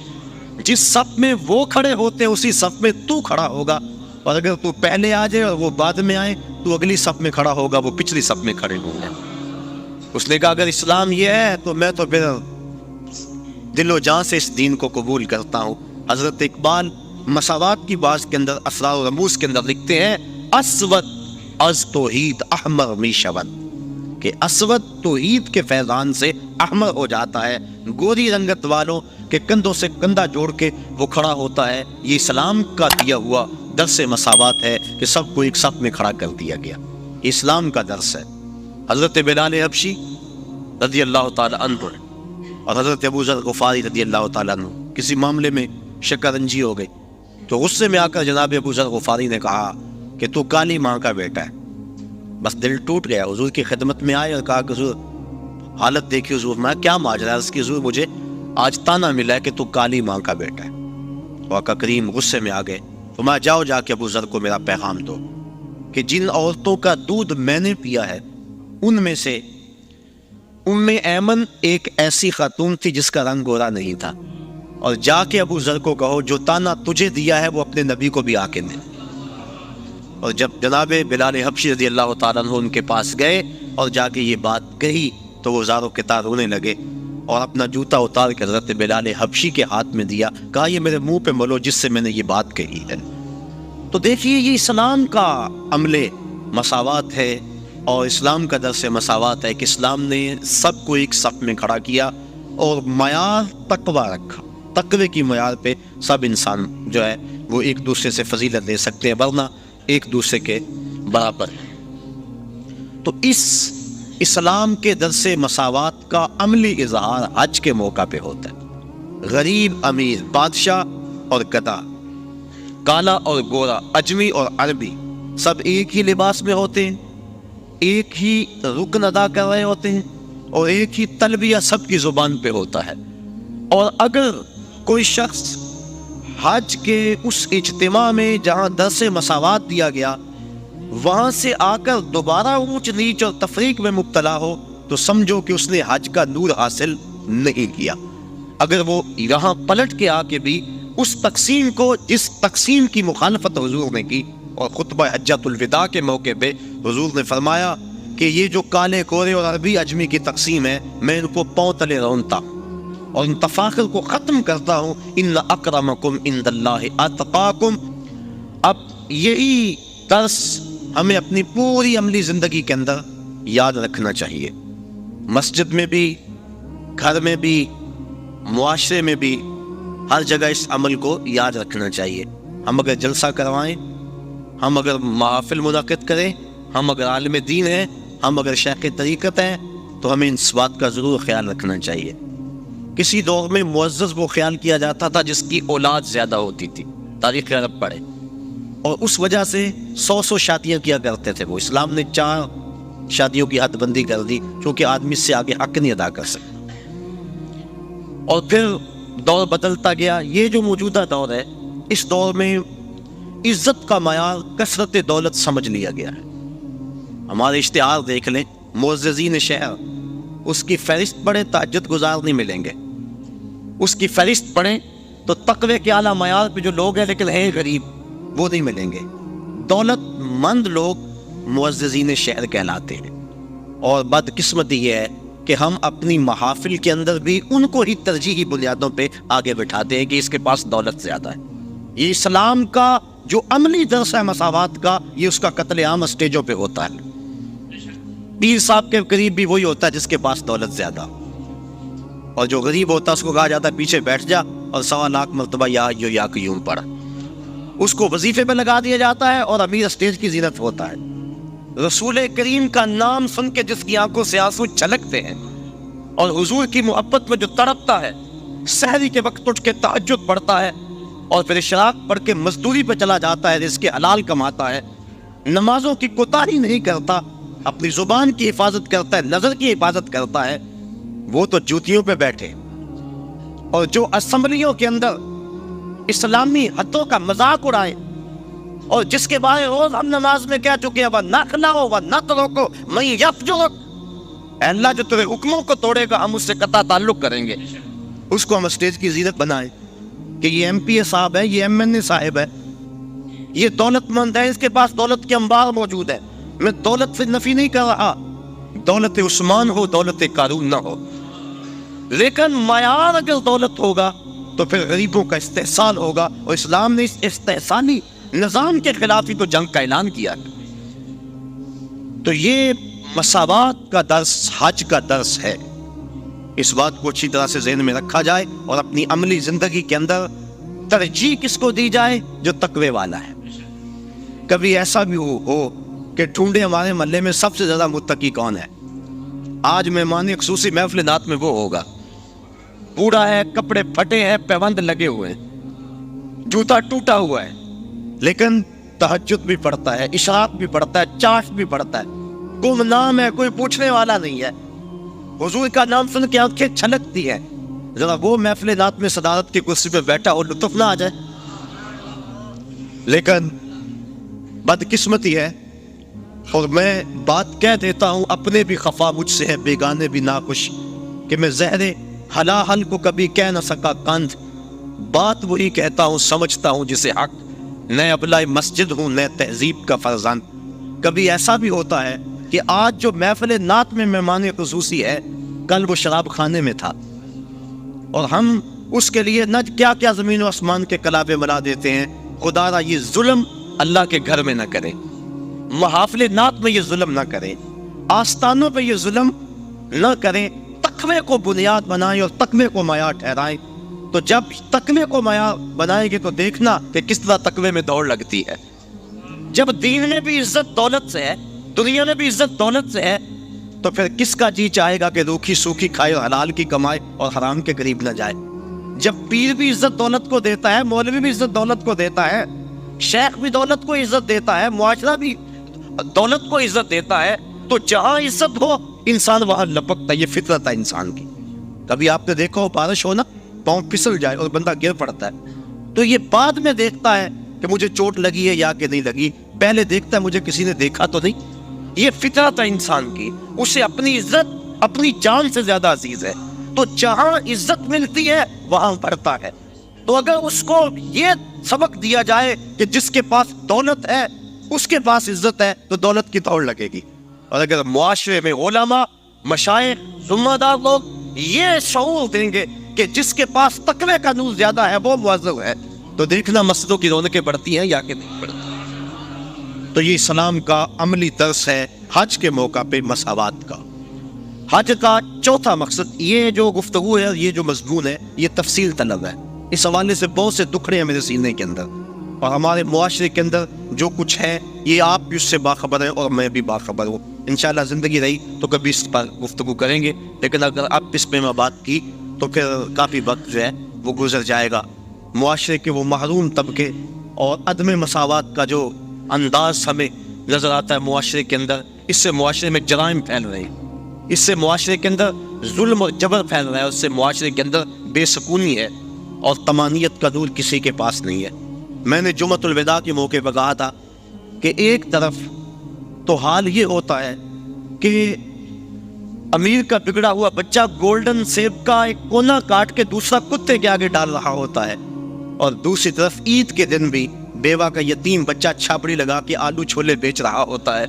جس صف میں وہ کھڑے ہوتے ہیں اسی صف میں تو کھڑا ہوگا، اور اگر تو پہلے آ جائے اور وہ بعد میں آئے تو اگلی صف میں کھڑا ہوگا، وہ پچھلی صف میں کھڑے ہوں گے۔ اس نے کہا اگر اسلام یہ ہے تو میں تو پھر دل و جان سے اس دین کو قبول کرتا ہوں۔ حضرت اقبال مساوات کی بات کے اندر اسرار و رموز کے اندر لکھتے ہیں اسود از توحید احمر می شود، کہ اسود توحید کے فیضان سے احمر ہو جاتا ہے، گوری رنگت والوں کے کندھوں سے کندھا جوڑ کے وہ کھڑا ہوتا ہے۔ یہ اسلام کا دیا ہوا درس مساوات ہے کہ سب کو ایک صف میں کھڑا کر دیا گیا، اسلام کا درس ہے۔ حضرت بلال حبشی رضی اللہ تعالی عنہ اور حضرت ابو ذر غفاری رضی اللہ تعالیٰ عنہ کسی معاملے میں شکنجی ہو گئی، تو غصے میں آ کر جناب ابو ذر غفاری نے کہا کہ تو کالی ماں کا بیٹا ہے۔ بس دل ٹوٹ گیا، حضور کی خدمت میں آئے اور کہا کہ حضور حالت دیکھی حضور، میں کیا ماجرا ہے؟ اس کی حضور مجھے آج تانا ملا ہے کہ تو کالی ماں کا بیٹا ہے۔ آقا کریم غصے میں آ گئے، فرمایا جاؤ جا کے ابو ذر کو میرا پیغام دو کہ جن عورتوں کا دودھ میں نے پیا ہے ان میں سے ام ایمن ایک ایسی خاتون تھی جس کا رنگ گورا نہیں تھا، اور جا کے ابو ذر کو کہو جو تانا تجھے دیا ہے وہ اپنے نبی کو بھی آ کے دے۔ اور جب جناب بلال حبشی رضی اللہ تعالیٰ عنہ ان کے پاس گئے اور جا کے یہ بات کہی تو وہ زاروں کے تار رونے لگے اور اپنا جوتا اتار کے حضرت بلال حبشی کے ہاتھ میں دیا، کہا یہ میرے منہ پہ ملو جس سے میں نے یہ بات کہی ہے۔ تو دیکھیے یہ اسلام کا عمل مساوات ہے اور اسلام کا درس مساوات ہے کہ اسلام نے سب کو ایک صف میں کھڑا کیا اور معیار تقویٰ رکھا، تقوی کی معیار پہ سب انسان جو ہے وہ ایک دوسرے سے فضیلت لے سکتے ہیں، ورنہ ایک دوسرے کے برابر ہے۔ تو اس اسلام کے درس مساوات کا عملی اظہار حج کے موقع پہ ہوتا ہے۔ غریب امیر، بادشاہ اور گدھا، کالا اور گورا، اجمی اور عربی سب ایک ہی لباس میں ہوتے ہیں، ایک ہی رکن ادا کر رہے ہوتے ہیں اور ایک ہی تلبیہ سب کی زبان پہ ہوتا ہے۔ اور اگر کوئی شخص حج کے اس اجتماع میں جہاں درس مساوات دیا گیا وہاں سے آ کر دوبارہ اونچ نیچ اور تفریق میں مبتلا ہو تو سمجھو کہ اس نے حج کا نور حاصل نہیں کیا۔ اگر وہ یہاں پلٹ کے آ کے بھی اس تقسیم کو، جس تقسیم کی مخالفت حضور نے کی، اور خطبہ حجۃ الوداع کے موقع پہ حضور نے فرمایا کہ یہ جو کالے کورے اور عربی اجمی کی تقسیم ہے میں ان کو پاؤں تلے رونتا اور ان تفاخر کو ختم کرتا ہوں، ان اکرمکم عند اللہ اتقاکم۔ اب یہی درس ہمیں اپنی پوری عملی زندگی کے اندر یاد رکھنا چاہیے، مسجد میں بھی، گھر میں بھی، معاشرے میں بھی، ہر جگہ اس عمل کو یاد رکھنا چاہیے۔ ہم اگر جلسہ کروائیں، ہم اگر محافل منعقد کریں، ہم اگر عالم دین ہیں، ہم اگر شیخ طریقت ہیں تو ہمیں اس بات کا ضرور خیال رکھنا چاہیے۔ کسی دور میں معزز وہ خیال کیا جاتا تھا جس کی اولاد زیادہ ہوتی تھی، تاریخ عرب پڑھے، اور اس وجہ سے 100 شادیاں کیا کرتے تھے۔ وہ اسلام نے 4 شادیوں کی حد بندی کر دی کیونکہ آدمی سے آگے حق نہیں ادا کر سکتا۔ اور پھر دور بدلتا گیا، یہ جو موجودہ دور ہے اس دور میں عزت کا معیار کثرت دولت سمجھ لیا گیا ہے۔ ہمارے اشتہار دیکھ لیں، معززین شہر، اس کی فہرست پڑھیں تہجد گزار نہیں ملیں گے، اس کی فہرست پڑھیں تو تقوی کے اعلیٰ معیار پہ جو لوگ ہیں لیکن ہیں غریب وہ نہیں ملیں گے۔ دولت مند لوگ معززین شہر کہلاتے ہیں، اور بدقسمتی یہ ہے کہ ہم اپنی محافل کے اندر بھی ان کو ہی ترجیحی بنیادوں پہ آگے بٹھاتے ہیں کہ اس کے پاس دولت زیادہ ہے۔ یہ اسلام کا جو عملی درس ہے مساوات کا، یہ اس کا قتل عام اسٹیجوں پہ ہوتا ہے۔ پیر صاحب کے قریب بھی وہی ہوتا ہے جس کے پاس دولت زیادہ، اور جو غریب ہوتا ہے اس کو کہا جاتا ہے پیچھے بیٹھ جا اور 1.25 لاکھ مرتبہ یا ایو یا قیوم پڑھ، اس کو وظیفے پہ لگا دیا جاتا ہے اور امیر اسٹیج کی زینت ہوتا ہے۔ رسول کریم کا نام سن کے جس کی آنکھوں سے آنسو چھلکتے ہیں اور حضور کی محبت میں جو تڑپتا ہے، سحری کے وقت اٹھ کے تہجد پڑھتا ہے اور پھر اشراق پڑھ کے مزدوری پہ چلا جاتا ہے، رزق حلال کماتا ہے، نمازوں کی کوتاہی نہیں کرتا، اپنی زبان کی حفاظت کرتا ہے، نظر کی حفاظت کرتا ہے، وہ تو جوتیوں پہ بیٹھے، اور جو اسمبلیوں کے اندر اسلامی حدوں کا مذاق اڑائے، اور جس کے بارے روز ہم نماز میں کہہ چکے ہیں وَنَخْلَعُ وَنَتْرُكُ مَن يَفْجُرُكَ، اے اللہ جو تیرے حکموں کو توڑے گا ہم اس سے قطع تعلق کریں گے. اس کو ہم اسٹیج کی زینت بنائیں کہ یہ ایم پی اے صاحب ہے، یہ ایم این اے صاحب ہے، یہ دولت مند ہے، اس کے پاس دولت کے انبار موجود ہے. میں دولت سے نفی نہیں کر رہا، دولت عثمان ہو، دولت قارون نہ ہو، لیکن معیار اگر دولت ہوگا تو پھر غریبوں کا استحصال ہوگا. اور اسلام نے اس استحصالی نظام کے خلاف ہی تو جنگ کا اعلان کیا. تو یہ مساوات کا درس حج کا درس ہے. اس بات کو اچھی طرح سے ذہن میں رکھا جائے اور اپنی عملی زندگی کے اندر ترجیح کس کو دی جائے؟ جو تقوی والا ہے. کبھی ایسا بھی ہو کہ ڈھونڈے ہمارے محلے میں سب سے زیادہ متقی کون ہے. آج مہمان خصوصی محفل نعت میں وہ ہوگا، بوڑھا ہے، کپڑے پھٹے ہیں، پیوند لگے ہوئے ہیں، جوتا ٹوٹا ہوا ہے، لیکن تہجد بھی پڑھتا ہے، اشراق بھی پڑھتا ہے، چاشت بھی پڑھتا ہے، گمنام ہے، کوئی پوچھنے والا نہیں ہے. حضور کا نام سن کے آنکھیں چھلکتی ہیں. ذرا وہ محفل نعت میں صدارت کی کرسی پہ بیٹھا اور لطف نہ آ جائے. لیکن بدقسمتی ہے، اور میں بات کہہ دیتا ہوں، اپنے بھی خفا مجھ سے ہے، بیگانے بھی ناخوش، کہ میں زہر حلاحل کو کبھی کہہ نہ سکا کاندھ. بات وہی کہتا ہوں، سمجھتا ہوں جسے حق، نئے ابلۂ مسجد ہوں، نئے تہذیب کا فرزند. کبھی ایسا بھی ہوتا ہے کہ آج جو محفل نعت میں مہمان خصوصی ہے، کل وہ شراب خانے میں تھا، اور ہم اس کے لیے نہ کیا کیا زمین و آسمان کے کلابے بنا دیتے ہیں. خدا را یہ ظلم اللہ کے گھر میں نہ کرے، محافل نعت میں یہ ظلم نہ کرے، آستانوں پہ یہ ظلم نہ کریں. تقوی کو بنیاد بنائیں اور تقوی کو معیار ٹھہرائیں. تو جب تقوی کو معیار بنائیں گے تو دیکھنا کہ کس طرح تقوی میں دوڑ لگتی ہے. جب دین میں بھی عزت دولت سے ہے، دنیا میں بھی عزت دولت سے ہے، تو پھر کس کا جی چاہے گا کہ روکھی سوکھی کھائے اور حلال کی کمائے اور حرام کے قریب نہ جائے. جب پیر بھی عزت دولت کو دیتا ہے، مولوی بھی عزت دولت کو دیتا ہے، شیخ بھی دولت کو عزت دیتا ہے، معاشرہ بھی دولت کو عزت دیتا ہے، تو جہاں عزت ہو انسان وہاں لپکتا ہے. یہ فطرت ہے انسان کی. کبھی آپ نے دیکھا ہو بارش ہو نا، پاؤں پھسل جائے اور بندہ گر پڑتا ہے، تو یہ بعد میں دیکھتا ہے کہ مجھے چوٹ لگی ہے یا کہ نہیں لگی، پہلے دیکھتا ہے مجھے کسی نے دیکھا تو نہیں. یہ فطرت ہے انسان کی، اسے اپنی عزت اپنی جان سے زیادہ عزیز ہے. تو جہاں عزت ملتی ہے وہاں بڑھتا ہے. تو اگر اس کو یہ سبق دیا جائے کہ جس کے پاس دولت ہے اس کے پاس عزت ہے، تو دولت کی دوڑ لگے گی. اور اگر معاشرے میں علماء، مشائخ، ذمہ دار لوگ یہ شعور دیں گے کہ جس کے پاس تقوی کا نور زیادہ ہے وہ معذب ہے، تو دیکھنا مسجدوں کی رونقیں بڑھتی ہیں یا کہ نہیں بڑھتی. تو یہ اسلام کا عملی درس ہے حج کے موقع پہ مساوات کا. حج کا چوتھا مقصد، یہ جو گفتگو ہے، یہ جو مضمون ہے، یہ تفصیل طلب ہے. اس حوالے سے بہت سے دکھڑے ہیں میرے سینے کے اندر، اور ہمارے معاشرے کے اندر جو کچھ ہے یہ آپ بھی اس سے باخبر ہیں اور میں بھی باخبر ہوں. انشاءاللہ زندگی رہی تو کبھی اس پر گفتگو کریں گے، لیکن اگر اب اس پہ میں بات کی تو پھر کافی وقت جو ہے وہ گزر جائے گا. معاشرے کے وہ محروم طبقے اور عدم مساوات کا جو انداز ہمیں نظر آتا ہے معاشرے کے اندر، اس سے معاشرے میں جرائم پھیل رہے ہیں، اس سے معاشرے کے اندر ظلم اور جبر پھیل رہا ہے، اس سے معاشرے کے اندر بے سکونی ہے اور طمانیت کا نور کسی کے پاس نہیں ہے. میں نے جمعۃ الوداع کے موقع پر کہا تھا کہ ایک طرف تو حال یہ ہوتا ہے کہ امیر کا بگڑا ہوا بچہ گولڈن سیب کا ایک کونا کاٹ کے دوسرا کتے کے آگے ڈال رہا ہوتا ہے، اور دوسری طرف عید کے دن بھی بیوہ کا یتیم بچہ چھاپڑی لگا کے آلو چھولے بیچ رہا ہوتا ہے.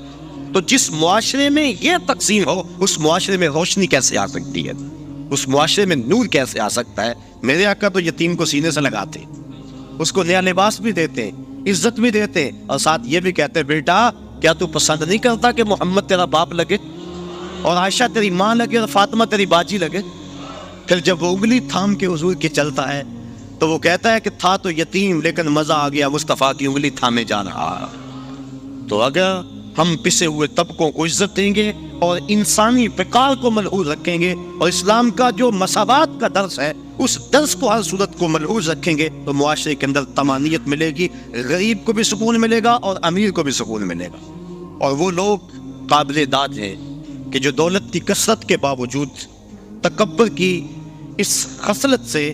تو جس معاشرے میں یہ تقسیم ہو اس معاشرے میں روشنی کیسے آ سکتی ہے، اس معاشرے میں نور کیسے آ سکتا ہے؟ میرے آقا تو یتیم کو سینے سے لگاتے، اس کو نیا لباس بھی دیتے، عزت بھی دیتے، اور ساتھ یہ بھی کہتے بیٹا کیا تو پسند نہیں کرتا کہ محمد تیرا باپ لگے اور عائشہ تیری ماں لگے اور فاطمہ تیری باجی لگے؟ پھر جب وہ انگلی تھام کے حضور کے چلتا ہے تو وہ کہتا ہے کہ تھا تو یتیم لیکن مزہ آ گیا مصطفیٰ کی انگلی تھامے جا رہا. تو اگر ہم پسے ہوئے طبقوں کو عزت دیں گے اور انسانی وقار کو ملحوظ رکھیں گے اور اسلام کا جو مساوات کا درس ہے اس درس کو ہر صورت کو ملحوظ رکھیں گے، تو معاشرے کے اندر طمانیت ملے گی، غریب کو بھی سکون ملے گا اور امیر کو بھی سکون ملے گا. اور وہ لوگ قابل داد ہیں کہ جو دولت کی کثرت کے باوجود تکبر کی اس خصلت سے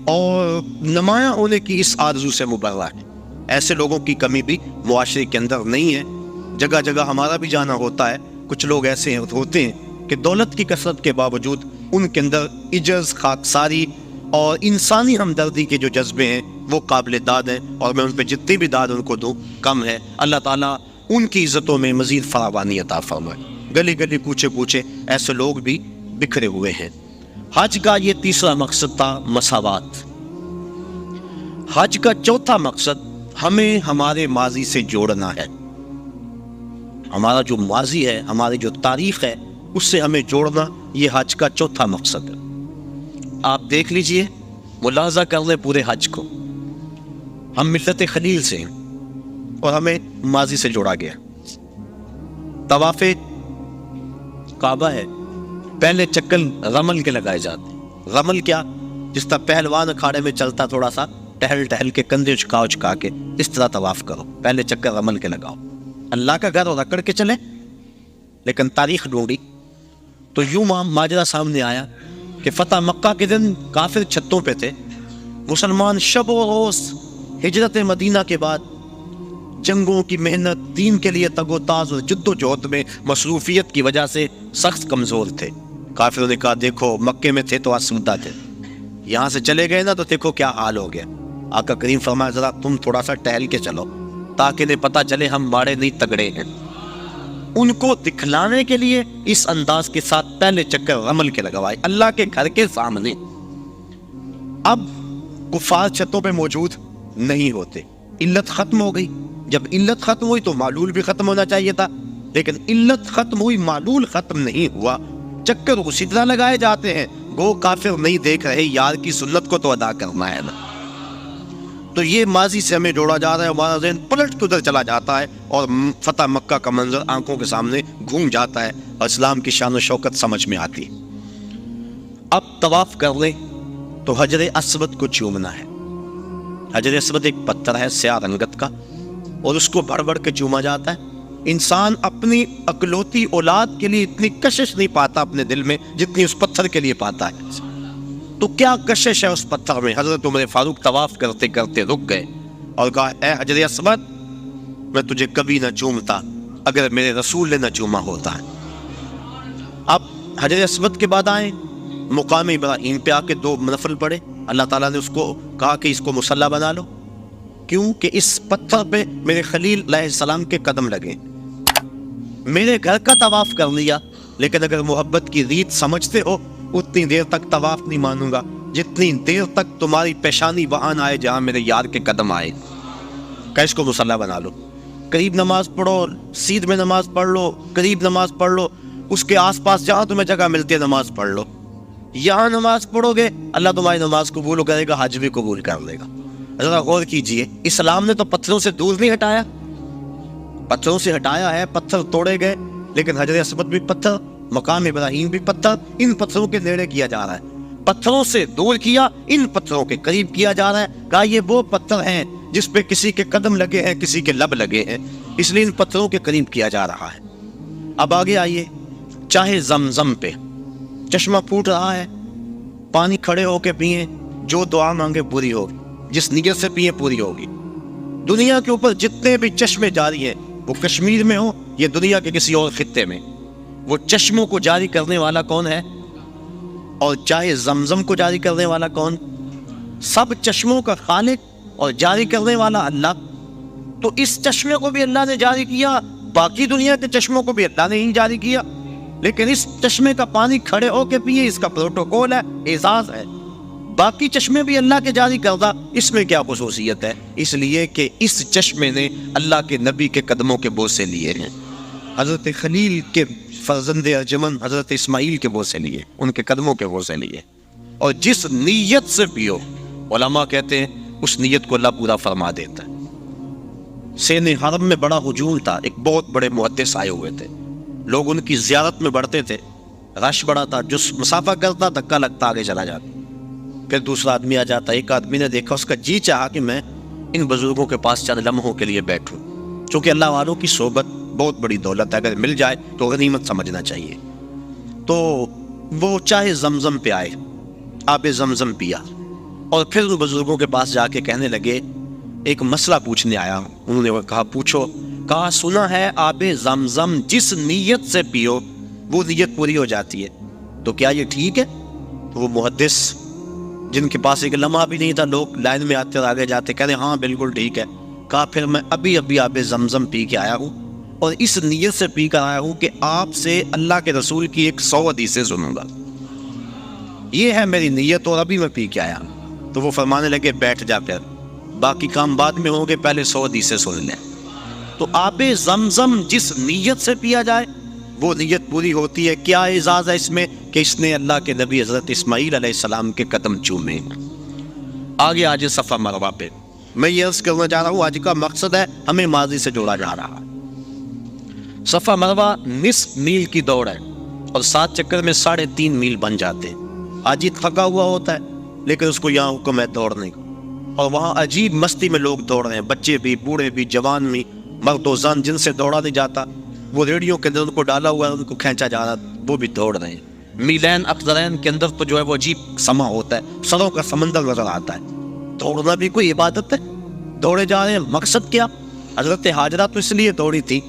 اور نمایاں ہونے کی اس آرزو سے مبرہ ہے. ایسے لوگوں کی کمی بھی معاشرے کے اندر نہیں ہے. جگہ جگہ ہمارا بھی جانا ہوتا ہے. کچھ لوگ ایسے ہوتے ہیں کہ دولت کی کثرت کے باوجود ان کے اندر عجز، خاکساری اور انسانی ہمدردی کے جو جذبے ہیں وہ قابل داد ہیں، اور میں ان پہ جتنی بھی داد ان کو دوں کم ہے. اللہ تعالیٰ ان کی عزتوں میں مزید فراوانی عطا فرمائے. گلی گلی کوچے کوچے ایسے لوگ بھی بکھرے ہوئے ہیں. حج کا یہ تیسرا مقصد تھا مساوات. حج کا چوتھا مقصد ہمیں ہمارے ماضی سے جوڑنا ہے. ہمارا جو ماضی ہے، ہماری جو تاریخ ہے، اس سے ہمیں جوڑنا، یہ حج کا چوتھا مقصد ہے. آپ دیکھ لیجئے، ملاحظہ کر لیں پورے حج کو. ہم ملت خلیل سے ہیں اور ہمیں ماضی سے جوڑا گیا. طواف کعبہ ہے، پہلے چکر رمل کے لگائے جاتے ہیں. رمل کیا؟ جس طرح پہلوان اکھاڑے میں چلتا تھوڑا سا ٹہل ٹہل کے کندھے چکا کے اس طرح طواف کرو. پہلے چکر رمل کے لگاؤ. اللہ کا گھر اور اکڑ کے چلے. لیکن تاریخ ڈھونڈی تو یوں ماجرا سامنے آیا کہ فتح مکہ کے دن کافر چھتوں پہ تھے. مسلمان شب و روز ہجرت مدینہ کے بعد جنگوں کی محنت، دین کے لیے تگ و تاز اور جد و جہد میں مصروفیت کی وجہ سے سخت کمزور تھے. کافروں نے کہا دیکھو مکے میں تھے تو آسودہ تھے، یہاں سے چلے گئے نا تو دیکھو کیا حال ہو گیا. آقا کریم فرمایا ذرا تم تھوڑا سا ٹہل کے چلو تاکہ انہیں پتہ چلے ہم ماڑے نہیں تگڑے ہیں. ان کو دکھلانے کے لیے اس انداز کے ساتھ پہلے چکر رمل کے لگوائے اللہ کے گھر کے سامنے. اب کفار چھتوں پہ موجود نہیں ہوتے. علت ختم ہو گئی. جب علت ختم ہوئی تو معلول بھی ختم ہونا چاہیے تھا، لیکن علت ختم ہوئی، معلول ختم نہیں ہوا. چکر اسی طرح لگائے جاتے ہیں. گو کافر نہیں دیکھ رہے، یار کی سنت کو تو ادا کرنا ہے نا. تو یہ ماضی سے ہمیں جوڑا جا رہا ہے. ہمارا ذہن پلٹ کے ادھر چلا جاتا ہے اور فتح مکہ کا منظر آنکھوں کے سامنے گھوم جاتا ہے اور اسلام کی شان و شوکت سمجھ میں آتی. اب طواف کر لیں تو حجر اسود کو چومنا ہے. حجر اسود ایک پتھر ہے سیاہ رنگت کا، اور اس کو بڑھ بڑھ کے چوما جاتا ہے. انسان اپنی اکلوتی اولاد کے لیے اتنی کشش نہیں پاتا اپنے دل میں جتنی اس پتھر کے لیے پاتا ہے. تو کیا کشش ہے اس پتھر میں. حضرت عمر فاروق طواف کرتے کرتے رک گئے اور کہا اے حجر اسود، میں تجھے کبھی نہ چومتا اگر میرے رسول نے نہ چوما ہوتا ہے. اب حجر اسود کے بعد آئے مقام ابراہیم پہ آ کے 2 نفل پڑھے. اللہ تعالیٰ نے اس کو کہا کہ اس کو مصلی بنا لو. کیوں کہ اس پتھر پہ میرے خلیل علیہ السلام کے قدم لگے. میرے گھر کا طواف کر لیا، لیکن اگر محبت کی ریت سمجھتے ہو اتنی دیر تک طواف نہیں مانوں گا جتنی دیر تک تمہاری پیشانی وہاں آئے جہاں میرے یار کے قدم آئے. کہ اس کو مصلی بنا لو. قریب نماز پڑھو، سیدھ میں نماز پڑھ لو، قریب نماز پڑھ لو، اس کے آس پاس جہاں تمہیں جگہ ملتی ہے نماز پڑھ لو. یہاں نماز پڑھو گے اللہ تمہاری نماز قبول کرے گا، حج بھی قبول کر لے گا. ذرا غور کیجئے، اسلام نے تو پتھروں سے دور نہیں ہٹایا، پتھروں سے ہٹایا ہے، پتھر توڑے گئے، لیکن حجر اسود بھی پتھر، مقام ابراہیم بھی پتھر، ان پتھروں کے نیڑے کیا جا رہا ہے. پتھروں سے دور کیا، ان پتھروں کے قریب کیا جا رہا ہے. کہا یہ وہ پتھر ہیں جس پہ کسی کے قدم لگے ہیں، کسی کے لب لگے ہیں، اس لیے ان پتھروں کے قریب کیا جا رہا ہے. اب آگے آئیے، چاہے زمزم پہ چشمہ پھوٹ رہا ہے، پانی کھڑے ہو کے پئیں، جو دعا مانگے پوری ہوگی، جس نیت سے پئیں پوری ہوگی. دنیا کے اوپر جتنے بھی چشمے جاری ہیں، وہ کشمیر میں ہو یا دنیا کے کسی اور خطے میں، وہ چشموں کو جاری کرنے والا کون ہے؟ اور چاہے زمزم کو جاری کرنے والا کون؟ سب چشموں کا خالق اور جاری کرنے والا اللہ. تو اس چشمے کو بھی اللہ نے جاری کیا، باقی دنیا کے چشموں کو بھی اللہ نے ہی جاری کیا، لیکن اس چشمے کا پانی کھڑے ہو کے پیے، اس کا پروٹوکول ہے، اعزاز ہے. باقی چشمے بھی اللہ کے جاری کردہ، اس میں کیا خصوصیت ہے؟ اس لیے کہ اس چشمے نے اللہ کے نبی کے قدموں کے بوسے لیے ہیں. حضرت خلیل کے فرزند ارجمن حضرت اسماعیل کے بوسے لیے، ان کے قدموں کے بوسے لیے. اور جس نیت سے پیو، علماء کہتے ہیں اس نیت کو اللہ پورا فرما دیتا ہے. سین حرم میں بڑا ہجوم تھا، ایک بہت بڑے محدث آئے ہوئے تھے، لوگ ان کی زیارت میں بڑھتے تھے، رش بڑا تھا، جو مسافہ کرتا دھکا لگتا آگے چلا جاتا. پھر دوسرا آدمی آ جاتا. ایک آدمی نے دیکھا، اس کا جی چاہا کہ میں ان بزرگوں کے پاس چند لمحوں کے لیے بیٹھوں، چونکہ اللہ والوں کی صحبت بہت بڑی دولت ہے، اگر مل جائے تو غنیمت سمجھنا چاہیے. تو وہ چاہے زمزم پہ آئے، آب زمزم پیا، اور پھر ان بزرگوں کے پاس جا کے کہنے لگے ایک مسئلہ پوچھنے آیا ہوں. انہوں نے کہا پوچھو. کہا سنا ہے آب زمزم جس نیت سے پیو وہ نیت پوری ہو جاتی ہے, تو کیا یہ ٹھیک ہے؟ تو وہ محدث جن کے پاس ایک لمحہ بھی نہیں تھا, لوگ لائن میں آتے اور آگے جاتے, کہہ رہے ہاں بالکل ٹھیک ہے. کہا پھر میں ابھی آب زمزم پی کے آیا ہوں اور اس نیت سے پی کر آیا ہوں کہ آپ سے اللہ کے رسول کی 100 حدیثیں سنوں گا, یہ ہے میری نیت, اور ابھی میں پی کے آیا. تو وہ فرمانے لگے بیٹھ جا, پھر باقی کام بعد میں ہوں گے, پہلے 100 حدیثیں سن لیں. تو آب زمزم جس نیت سے پیا جائے وہ نیت پوری ہوتی ہے. کیا اعزاز ہے اس میں کہ اس نے اللہ کے نبی حضرت اسماعیل علیہ السلام کے قدم چومے. آگے آج صفا مروہ پہ میں یہ عرض کرنا چاہ رہا ہوں, آج کا مقصد ہے ہمیں ماضی سے جوڑا جا رہا ہے. صفا مروہ نصف میل کی دوڑ ہے اور 7 چکر میں 3.5 میل بن جاتے ہیں. آج تھکا ہوا ہوتا ہے لیکن اس کو یہاں حکم ہے دوڑنے کا, اور وہاں عجیب مستی میں لوگ دوڑ رہے ہیں, بچے بھی, بوڑھے بھی, جوان بھی, مرد و زن, جن سے دوڑا نہیں جاتا وہ ریڑیوں کے اندر ان کو ڈالا ہوا ہے, ان کو کھینچا جا رہا, وہ بھی دوڑ رہے ہیں. میلین اقدرین کے اندر تو جو ہے وہ عجیب سما ہوتا ہے, سروں کا سمندر نظر آتا ہے. دوڑنا بھی کوئی عبادت ہے, دوڑے جا رہے ہیں. مقصد کیا؟ حضرت حاجرہ تو اس لیے دوڑی تھی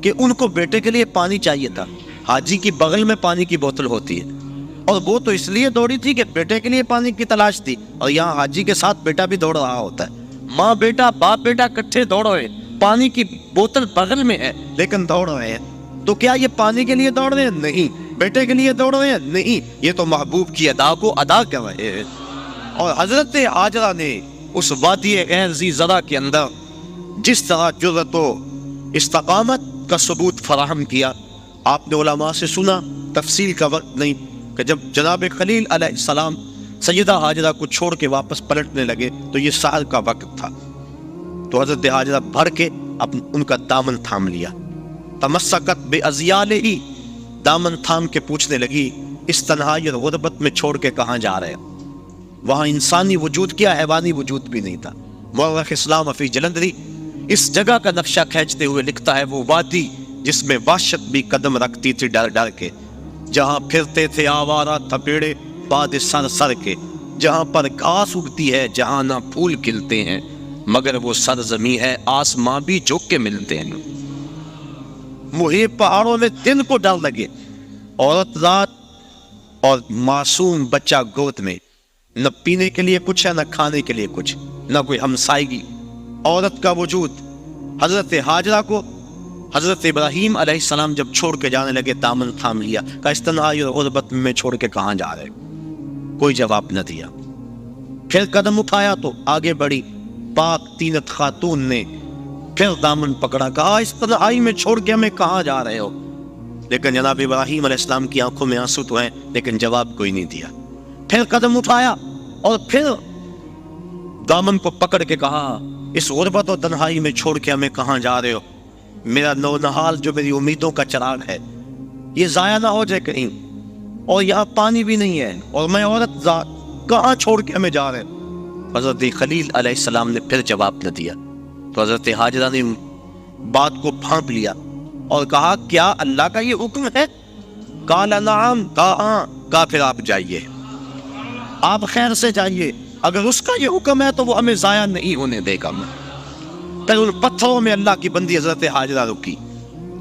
کہ ان کو بیٹے کے لیے پانی چاہیے تھا. حاجی کی بغل میں پانی کی بوتل ہوتی ہے, اور وہ تو اس لیے دوڑی تھی کہ بیٹے کے لیے پانی کی تلاش تھی, اور یہاں حاجی کے ساتھ بیٹا بھی دوڑ رہا ہوتا ہے. ماں بیٹا, باپ بیٹا اکٹھے دوڑ رہے ہیں, پانی کی بوتل بغل میں ہے لیکن دوڑ رہے ہیں. تو کیا یہ پانی کے لیے دوڑ رہے ہیں؟ نہیں. بیٹے کے لیے دوڑ رہے ہیں؟ نہیں. یہ تو محبوب کی ادا کو ادا کر رہے ہیں. اور حضرت حاجرہ نے اس وادی غیر ذی زرع کے اندر جس طرح جرأت و استقامت کا ثبوت فراہم کیا, آپ نے علماء سے سنا, تفصیل کا وقت نہیں, کہ جب جناب خلیل علیہ السلام سیدہ حاجرہ کو چھوڑ کے واپس پلٹنے لگے تو یہ سحر کا وقت تھا. تو حضرت حاجرہ بھر کے ان کا دامن تھام لیا. تمسکت بے ازیالہ, دامن تھام کے پوچھنے لگی اس تنہائی اور غربت میں چھوڑ کے کہاں جا رہے ہیں؟ وہاں انسانی وجود کیا, حیوانی وجود بھی نہیں تھا. مورخ اسلام افی جلندری اس جگہ کا نقشہ کھینچتے ہوئے لکھتا ہے وہ وادی جس میں وحشت بھی قدم رکھتی تھی ڈر ڈر کے, جہاں پھرتے تھے آوارہ تھپیڑے باد سر سر کے, جہاں پر گھاس اگتی ہے, جہاں نہ پھول کھلتے ہیں, مگر وہ سرزمین ہے آسماں بھی جھک کے ملتے ہیں. وہی پہاڑوں میں دن کو ڈر لگے, عورت رات اور معصوم بچہ گود میں, نہ پینے کے لیے کچھ ہے, نہ کھانے کے لیے کچھ, نہ کوئی ہمسائیگی. عورت کا وجود. حضرت حاجرہ کو حضرت ابراہیم علیہ السلام جب چھوڑ کے جانے لگے دامن تھام لیا, کہ اس تنہائی اور غربت میں چھوڑ کے کہاں جا رہے؟ کوئی جواب نہ دیا. پھر قدم اٹھایا تو آگے بڑھی پاک تینت خاتون نے, پھر دامن پکڑا, کہا اس تنہائی میں چھوڑ کے ہمیں کہاں جا رہے ہو؟ لیکن جناب ابراہیم علیہ السلام کی آنکھوں میں آنسو تو ہیں لیکن جواب کوئی نہیں دیا. پھر قدم اٹھایا اور پھر دامن کو پکڑ کے کہا اس غربت اور تنہائی میں چھوڑ کے ہمیں کہاں جا رہے ہو؟ میرا نونہال جو میری امیدوں کا چراغ ہے یہ ضائع نہ ہو جائے کہیں, اور یہاں پانی بھی نہیں ہے, اور میں عورت ذات, کہاں چھوڑ کے ہمیں جا رہے ہیں؟ حضرت خلیل علیہ السلام نے پھر جواب نہ دیا. تو حضرت حاجرہ نے بات کو بھانپ لیا اور کہا کیا اللہ کا یہ حکم ہے؟ قال نعم, کہا ہاں. کہا پھر آپ جائیے, آپ خیر سے جائیے, اگر اس کا یہ حکم ہے تو وہ ہمیں ضائع نہیں ہونے دے گا. پھر ان پتھروں میں اللہ کی بندی حضرت حاجرہ رکی,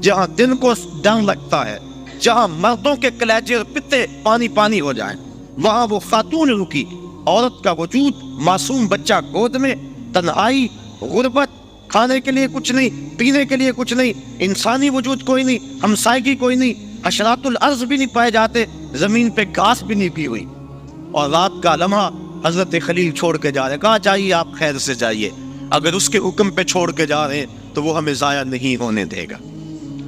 جہاں دن کو ڈر لگتا ہے, جہاں مردوں کے کلیجے اور پتے پانی پانی ہو جائیں, وہاں وہ خاتون رکی. عورت کا وجود, معصوم بچہ گود میں, تنہائی, غربت, کھانے کے لیے کچھ نہیں, پینے کے لیے کچھ نہیں, انسانی وجود کوئی نہیں, ہمسائیگی کوئی نہیں, حشرات الارض بھی نہیں پائے جاتے, زمین پہ گھاس بھی نہیں کی ہوئی. اور رات کا لمحہ حضرت خلیل چھوڑ کے جا رہے, کہا چاہیے آپ خیر سے جائیے, اگر اس کے حکم پہ چھوڑ کے جا رہے ہیں تو وہ ہمیں ضائع نہیں ہونے دے گا.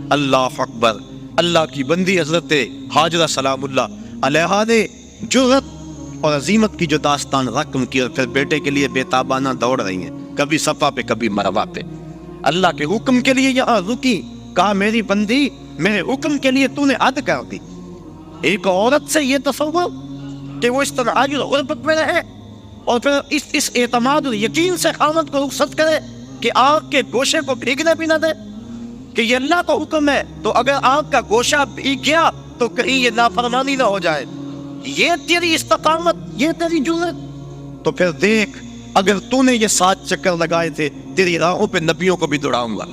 اللہ اکبر. اللہ کی بندی حضرت حاجرہ سلام اللہ علیہا نے جرأت اور عظیمت کی جو داستان رقم کی, اور پھر بیٹے کے لیے بے تابانہ دوڑ رہی ہیں, کبھی صفا پہ کبھی مروہ پہ, اللہ کے حکم کے لیے یہاں رکی. کہا میری بندی میرے حکم کے لیے تو نے حد کر دی. ایک عورت سے یہ تصور کہ وہ اس طرح آج غربت میں رہے, اور پھر اس اعتماد اور یقین سے خامد کو رخصت کرے کہ آگ کے گوشے کو بھیگنے بھی نہ دے, کہ یہ اللہ کا حکم ہے, تو اگر آگ کا گوشہ بھیگ گیا تو کہیں یہ نافرمانی نہ ہو جائے. یہ تیری استقامت, یہ تیری جرأت. تو پھر دیکھ اگر تو نے یہ 7 چکر لگائے تھے تیری راہوں پہ نبیوں کو بھی دوڑاؤں گا،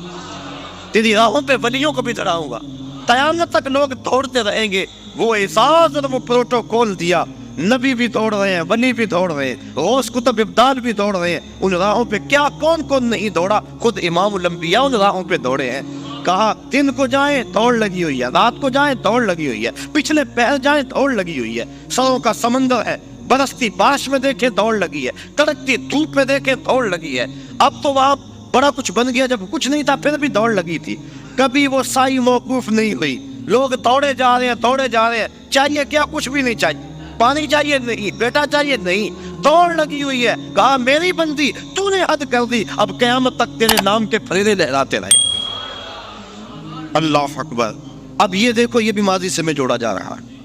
تیری راہوں پہ ولیوں کو بھی دوڑاؤں گا۔ قیامت تک لوگ دوڑتے رہیں گے۔ وہ اعزاز اور وہ پروٹوکول دیا، نبی بھی دوڑ رہے ہیں، ولی بھی دوڑ رہے ہیں، غوث کتب ابدال بھی دوڑ رہے ہیں۔ ان راہوں پہ کیا کون کون نہیں دوڑا؟ خود امام الانبیاء ان راہوں پہ دوڑے ہیں۔ کہا دن کو جائیں دوڑ لگی ہوئی ہے، رات کو جائیں دوڑ لگی ہوئی ہے، پچھلے پہر جائیں دوڑ لگی ہوئی ہے، سروں کا سمندر ہے، برستی بارش میں دیکھیں دوڑ لگی ہے، کڑکتی دھوپ میں دیکھیں دوڑ لگی ہے۔ اب تو وہاں بڑا کچھ بن گیا، جب کچھ نہیں تھا پھر بھی دوڑ لگی تھی، کبھی وہ سائی موقوف نہیں ہوئی۔ لوگ دوڑے جا رہے ہیں، دوڑے جا رہے ہیں۔ چاہیے کیا؟ کچھ بھی نہیں چاہیے۔ پانی چاہیے؟ نہیں۔ بیٹا چاہیے؟ نہیں۔ دوڑ لگی ہوئی ہے۔ کہا میری بندی تو نے حد کر دی، اب قیامت تک تیرے نام کے پھریرے لہراتے رہے۔ اللہ اکبر۔ اب یہ دیکھو، یہ بھی ماضی سے میں جوڑا جا رہا ہے۔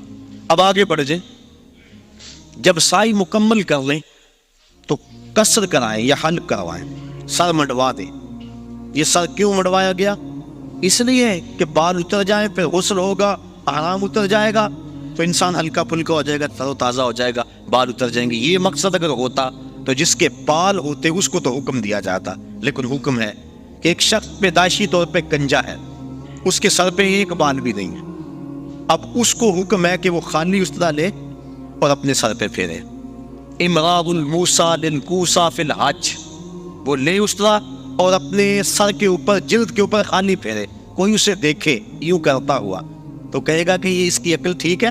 اب آگے بڑھ جائیں، جب سائی مکمل کر لیں تو قصر کرائیں یا حلق کروائیں، سر مڈوا دیں۔ یہ سر کیوں مڈوایا گیا؟ اس لیے کہ بال اتر جائیں، پھر غسل ہوگا، آرام اتر جائے گا تو انسان ہلکا پھلکا ہو جائے گا، تر و تازہ ہو جائے گا، بال اتر جائیں گے۔ یہ مقصد اگر ہوتا تو جس کے بال ہوتے اس کو تو حکم دیا جاتا، لیکن حکم ہے کہ ایک شخص پیدائشی طور پہ گنجا ہے، اس کے سر پہ ایک بال بھی نہیں ہے، اب اس کو حکم ہے کہ وہ خالی استرا لے اور اپنے سر پہ پھیرے۔ امراض الموسیٰ للکوسیٰ فی الحج، وہ لے استرا اور اپنے سر کے اوپر، جلد کے اوپر خالی پھیرے۔ کوئی اسے دیکھے یوں کرتا ہوا تو کہے گا کہ یہ اس کی عقل ٹھیک ہے،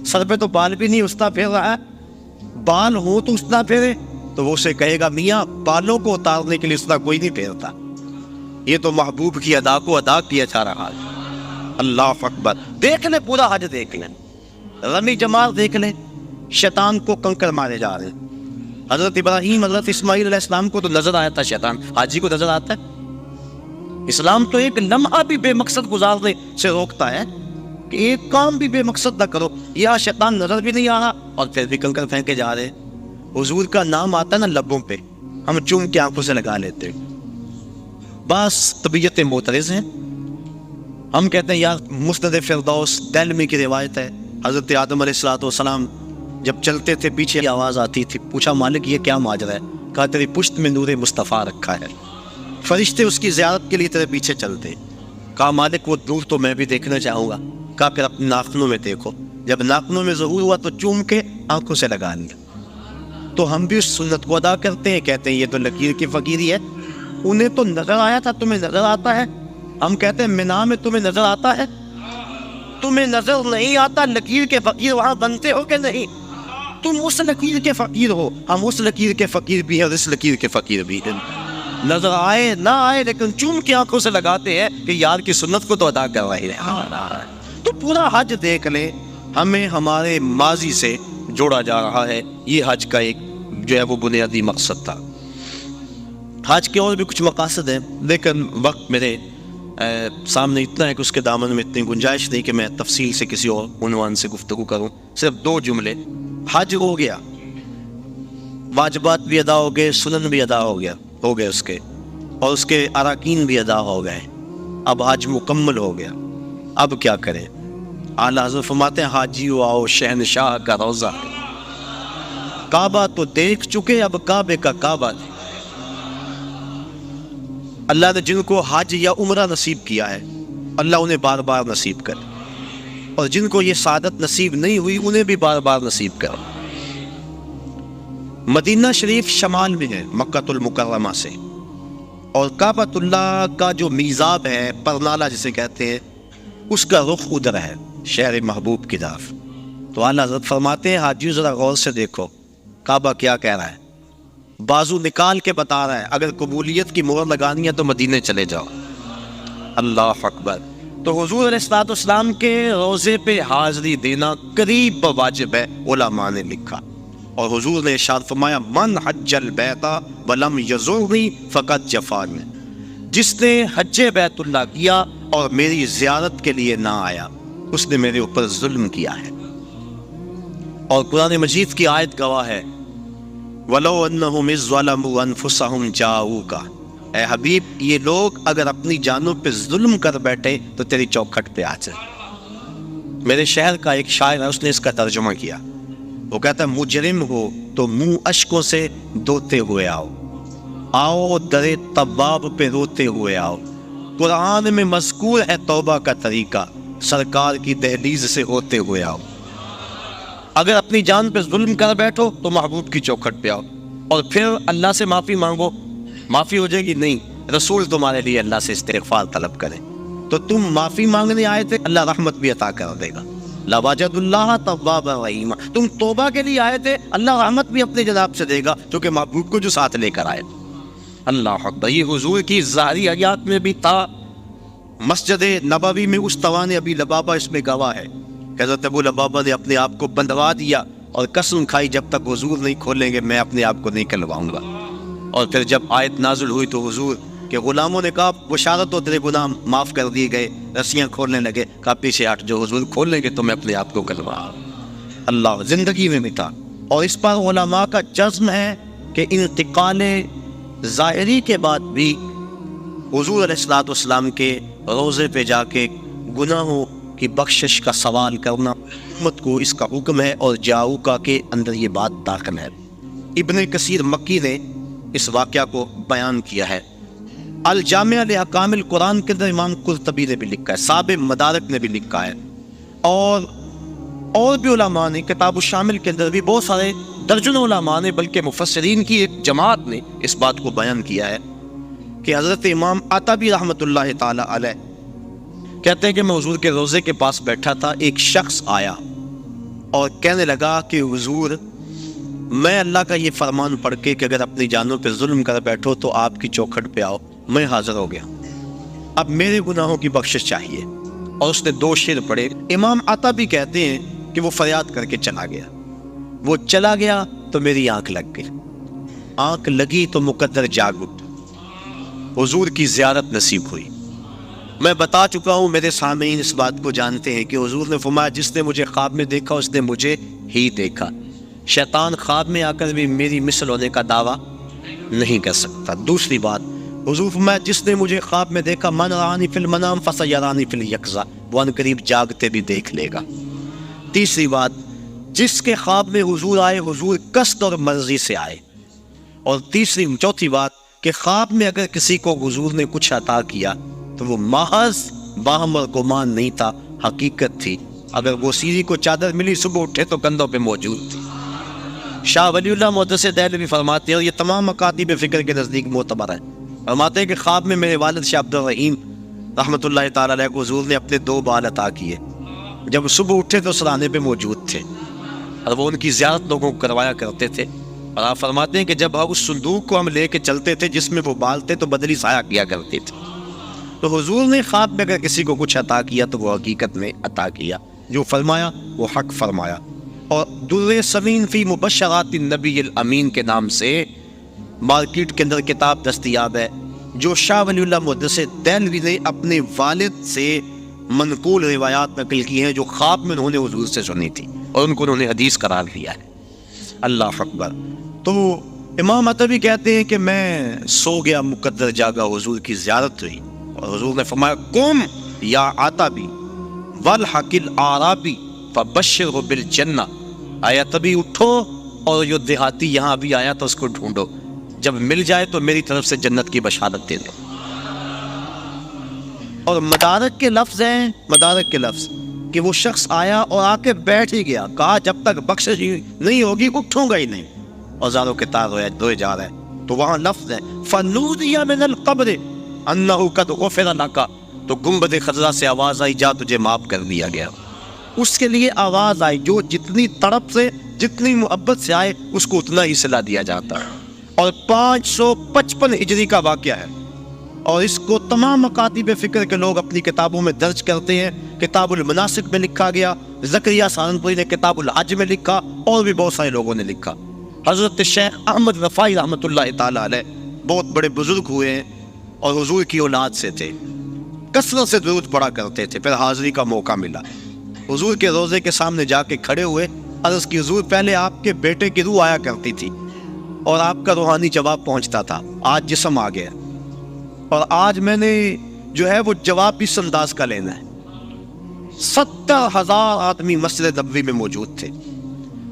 سر پہ تو بال بھی نہیں، استرا پھیر رہا ہے۔ بال ہو تو استرا پھیرے، تو وہ اسے کہے گا میاں بالوں کو اتارنے کے لیے استرا کوئی نہیں پھیرتا، یہ تو محبوب کی ادا کو ادا کیا جا رہا ہے۔ اللہ اکبر۔ دیکھ لیں پورا حج، دیکھ لیں رمی جمال، دیکھ لیں شیطان کو کنکر مارے جا رہے ہیں۔ حضرت ابراہیم، حضرت اسماعیل علیہ السلام کو تو نظر آیا تھا شیطان، حاجی کو نظر آتا ہے؟ اسلام تو ایک لمحہ بھی بے مقصد گزارنے سے روکتا ہے کہ ایک کام بھی بے مقصد نہ کرو۔ یہاں شیطان نظر بھی نہیں آ رہا اور پھر بھی کنکر پھینکے جا رہے ہیں۔ حضور کا نام آتا ہے نا لبوں پہ، ہم چوم کے آنکھوں سے لگا لیتے ہیں، بس طبیعت معترض ہیں۔ ہم کہتے ہیں یار مسند فردوس دہلمی کی روایت ہے، حضرت آدم علیہ السلام جب چلتے تھے پیچھے آواز آتی تھی، پوچھا مالک یہ کیا ماجرا ہے؟ کہا تیری پشت میں نور مصطفیٰ رکھا ہے، فرشتے اس کی زیارت کے لیے تیرے پیچھے چلتے۔ کہا مالک وہ نور تو میں بھی دیکھنا چاہوں گا۔ کہا پھر اپنے ناخنوں میں دیکھو، جب ناخنوں میں ظہور ہوا تو چوم کے آنکھوں سے لگا لیا۔ تو ہم بھی اس سنت کو ادا کرتے ہیں، کہتے ہیں یہ تو لکیر کی فقیری ہے، انہیں تو نظر آیا تھا، تمہیں نظر آتا ہے؟ ہم کہتے ہیں مینا میں تمہیں نظر آتا ہے؟ تمہیں نظر نہیں آتا، لکیر کے فقیر وہاں بنتے ہو کہ نہیں؟ تم اس لکیر کے فقیر ہو، ہم اس لکیر کے فقیر بھی ہیں اور اس لکیر کے فقیر بھی ہیں۔ نظر آئے نہ آئے لیکن چوم کے آنکھوں سے لگاتے ہیں کہ یار کی سنت کو تو ادا کر رہے ہیں۔ تو پورا حج دیکھ لیں، ہمیں ہمارے ماضی سے جوڑا جا رہا ہے۔ یہ حج کا ایک جو ہے وہ بنیادی مقصد تھا۔ حج کے اور بھی کچھ مقاصد ہیں، لیکن وقت میرے سامنے اتنا ہے کہ اس کے دامن میں اتنی گنجائش نہیں کہ میں تفصیل سے کسی اور عنوان سے گفتگو کروں۔ صرف 2 جملے۔ حج ہو گیا، واجبات بھی ادا ہو گئے، سنن بھی ادا ہو گئے اس کے، اور اس کے اراکین بھی ادا ہو گئے۔ اب حج مکمل ہو گیا، اب کیا کریں؟ اعلیٰ حضرت فرماتے ہیں حاجیو آؤ شہنشاہ کا روضہ، کعبہ تو دیکھ چکے، اب کعبے کا کعبہ دے۔ اللہ نے جن کو حج یا عمرہ نصیب کیا ہے اللہ انہیں بار بار نصیب کرے، اور جن کو یہ سعادت نصیب نہیں ہوئی انہیں بھی بار بار نصیب کرے۔ مدینہ شریف شمال میں ہے مکہ المکرمہ سے، اور کعبۃ اللہ کا جو میزاب ہے، پرنالہ جسے کہتے ہیں، اس کا رخ ادھر ہے، شہر محبوب کی طرف۔ تو اعلیٰ حضرت فرماتے ہیں حاجیوں ذرا غور سے دیکھو کعبہ کیا کہہ رہا ہے، بازو نکال کے بتا رہا ہے اگر قبولیت کی مہر لگانی ہے تو مدینے چلے جاؤ۔ اللہ اکبر۔ تو حضور علیہ السلام کے روزے پہ حاضری دینا قریب واجب ہے، علماء نے لکھا، اور حضور نے ارشاد فرمایا من حج البیت ولم یزرنی فقد جفانی، جس نے حج بیت اللہ کیا اور میری زیارت کے لیے نہ آیا اس نے میرے اوپر ظلم کیا ہے۔ اور قرآن مجید کی آیت گواہ ہے وَلَوْ أَنَّهُمْ إِذْ ظَلَمُوا أَنفُسَهُمْ جَاءُوكَ، اے حبیب یہ لوگ اگر اپنی جانوں پہ ظلم کر بیٹھے تو تیری چوکھٹ پہ آ جائے۔ میرے شہر کا ایک شاعر ہے، اس نے اس کا ترجمہ کیا، وہ کہتا ہے مجرم ہو تو منہ اشکوں سے دھوتے ہوئے آؤ، آؤ درے طباب پہ روتے ہوئے آؤ۔ قرآن میں مذکور ہے توبہ کا طریقہ، سرکار کی دہلیز سے ہوتے ہوئے آؤ۔ اگر اپنی جان پہ ظلم کر بیٹھو تو محبوب کی چوکھٹ پہ آؤ، اور پھر اللہ سے معافی مانگو، معافی ہو جائے گی؟ نہیں، رسول تمہارے لیے اللہ سے استغفار طلب کرے۔ تو تم معافی مانگنے آئے تھے، اللہ رحمت بھی عطا کر دے گا، لَوَجَدُ اللَّهَ تَوَّابًا رَحِيمًا۔ تم توبہ کے لیے آئے تھے، اللہ رحمت بھی اپنے جناب سے دے گا، کیونکہ محبوب کو جو ساتھ لے کر آئے۔ اللہ اکبر، یہ حضور کی ظاہری حیات میں بھی تھا۔ مسجد نبوی میں اس توان ابی لبابہ اس میں گواہ ہے کہ حضرت ابو لبابہ نے اپنے آپ کو بندھوا دیا اور قسم کھائی جب تک حضور نہیں کھولیں گے میں اپنے آپ کو نہیں کھلواؤں گا۔ اور پھر جب آیت نازل ہوئی تو حضور کے غلاموں نے کہا بشارت ہو، تیرے گناہ معاف کر دیے گئے، رسیاں کھولنے لگے، کہا پیچھے ہٹ، جو حضور کھول لیں گے تو میں اپنے آپ کو کھلواؤں۔ اللہ زندگی میں بھی تھا، اور اس پر علماء کا جزم ہے کہ انتقال ظاہری کے بعد بھی حضور علیہ الصلوۃ والسلام کے روزے پہ جا کے گناہوں کی بخشش کا سوال کرنا امت کو اس کا حکم ہے، اور جاؤکا کے اندر یہ بات داخل ہے۔ ابن کثیر مکی نے اس واقعہ کو بیان کیا ہے۔ الجامع لأحکام القرآن کے اندر امام قرطبی نے بھی لکھا ہے، صاحب مدارک نے بھی لکھا ہے، اور بھی علماء نے کتاب الشامل کے اندر بھی بہت سارے درجنوں علماء نے، بلکہ مفسرین کی ایک جماعت نے اس بات کو بیان کیا ہے کہ حضرت امام عطبی رحمۃ اللہ تعالی علیہ کہتے ہیں کہ میں حضور کے روزے کے پاس بیٹھا تھا، ایک شخص آیا اور کہنے لگا کہ حضور میں اللہ کا یہ فرمان پڑھ کے کہ اگر اپنی جانوں پہ ظلم کر بیٹھو تو آپ کی چوکھٹ پہ آؤ، میں حاضر ہو گیا، اب میرے گناہوں کی بخشش چاہیے۔ اور اس نے 2 شعر پڑھے۔ امام عطبی کہتے ہیں کہ وہ فریاد کر کے چلا گیا، وہ چلا گیا تو میری آنکھ لگ گئی، آنکھ لگی تو مقدر جاگ اٹھا، حضور کی زیارت نصیب ہوئی۔ میں بتا چکا ہوں، میرے سامعین اس بات کو جانتے ہیں کہ حضور نے فرمایا جس نے مجھے خواب میں دیکھا اس نے مجھے ہی دیکھا، شیطان خواب میں آ کر بھی میری مثل ہونے کا دعویٰ نہیں کر سکتا۔ دوسری بات، حضور فرمایا جس نے مجھے خواب میں دیکھا من رآنی فی المنام فسیرانی فی الیقظہ، وہ ان قریب جاگتے بھی دیکھ لے گا۔ تیسری بات، جس کے خواب میں حضور آئے حضور قصد اور مرضی سے آئے۔ اور چوتھی بات کہ خواب میں اگر کسی کو حضور نے کچھ عطا کیا تو وہ محض باہم اور گمان نہیں تھا، حقیقت تھی۔ اگر وہ سیری کو چادر ملی صبح اٹھے تو کندھوں پہ موجود تھی۔ شاہ ولی اللہ محدث دہلوی فرماتے ہیں، اور یہ تمام مکاتب فکر کے نزدیک معتبر ہے، فرماتے ہیں کہ خواب میں میرے والد شاہ عبد الرحیم رحمۃ اللہ تعالی علیہ کو حضور نے اپنے 2 بال عطا کیے، جب صبح اٹھے تو سرانے پہ موجود تھے، اور وہ ان کی زیارت لوگوں کو کروایا کرتے تھے۔ اور آپ فرماتے ہیں کہ جب اس صندوق کو ہم لے کے چلتے تھے جس میں وہ بال تھے تو بدلی سایہ کیا کرتے تھے۔ تو حضور نے خواب میں اگر کسی کو کچھ عطا کیا تو وہ حقیقت میں عطا کیا، جو فرمایا وہ حق فرمایا۔ اور در ثمین فی مبشرات النبی الامین کے نام سے مارکیٹ کے اندر کتاب دستیاب ہے، جو شاہ ولی اللہ محدث دہلوی نے اپنے والد سے منقول روایات نقل کی ہیں جو خواب میں انہوں نے حضور سے سنی تھی اور ان کو انہوں نے حدیث قرار دیا ہے۔ اللہ اکبر۔ تو امام عطبی کہتے ہیں کہ میں سو گیا، مقدر جاگا، حضور کی زیارت ہوئی، اور حضور نے فرمایا قم یا عطبی والحق الاعرابی فبشرہ بالجنہ، آیا تبھی اٹھو اور جو دیہاتی یہاں ابھی آیا تو اس کو ڈھونڈو، جب مل جائے تو میری طرف سے جنت کی بشارت دے دو۔ اور مدارک کے لفظ ہیں، مدارک کے لفظ کہ وہ شخص آیا اور آ کے بیٹھ ہی گیا، کہا جب تک بخشش نہیں ہوگی اٹھوں گا ہی نہیں، اور زاروں کے تار روئے جا رہے ہیں۔ تو وہاں لفظ ہے فنودی من القبر انہ قد غفر لک، تو گنبد خضرا سے آواز آئی جا تجھے معاف کر دیا گیا۔ اس کے لیے آواز آئی، جو جتنی تڑپ سے جتنی محبت سے آئے اس کو اتنا ہی صلہ دیا جاتا ہے۔ اور 555 ہجری کا واقعہ ہے، اور اس کو تمام مکاتب فکر کے لوگ اپنی کتابوں میں درج کرتے ہیں۔ کتاب المناسک میں لکھا گیا، زکریا سہارنپوری نے کتاب الحج میں لکھا، اور بھی بہت سارے لوگوں نے لکھا۔ حضرت شیخ احمد رفاعی رحمۃ اللہ تعالی علیہ بہت بڑے بزرگ ہوئے ہیں اور حضور کی اولاد سے تھے، کثرت سے درود پڑھا کرتے تھے۔ پھر حاضری کا موقع ملا، حضور کے روزے کے سامنے جا کے کھڑے ہوئے، عرض کی حضور پہلے آپ کے بیٹے کی روح آیا کرتی تھی اور آپ کا روحانی جواب پہنچتا تھا، آج جسم آ گیا، اور آج میں نے جو ہے وہ جواب بھی اس انداز کا لینا ہے۔ 70,000 آدمی مسجد نبوی میں موجود تھے،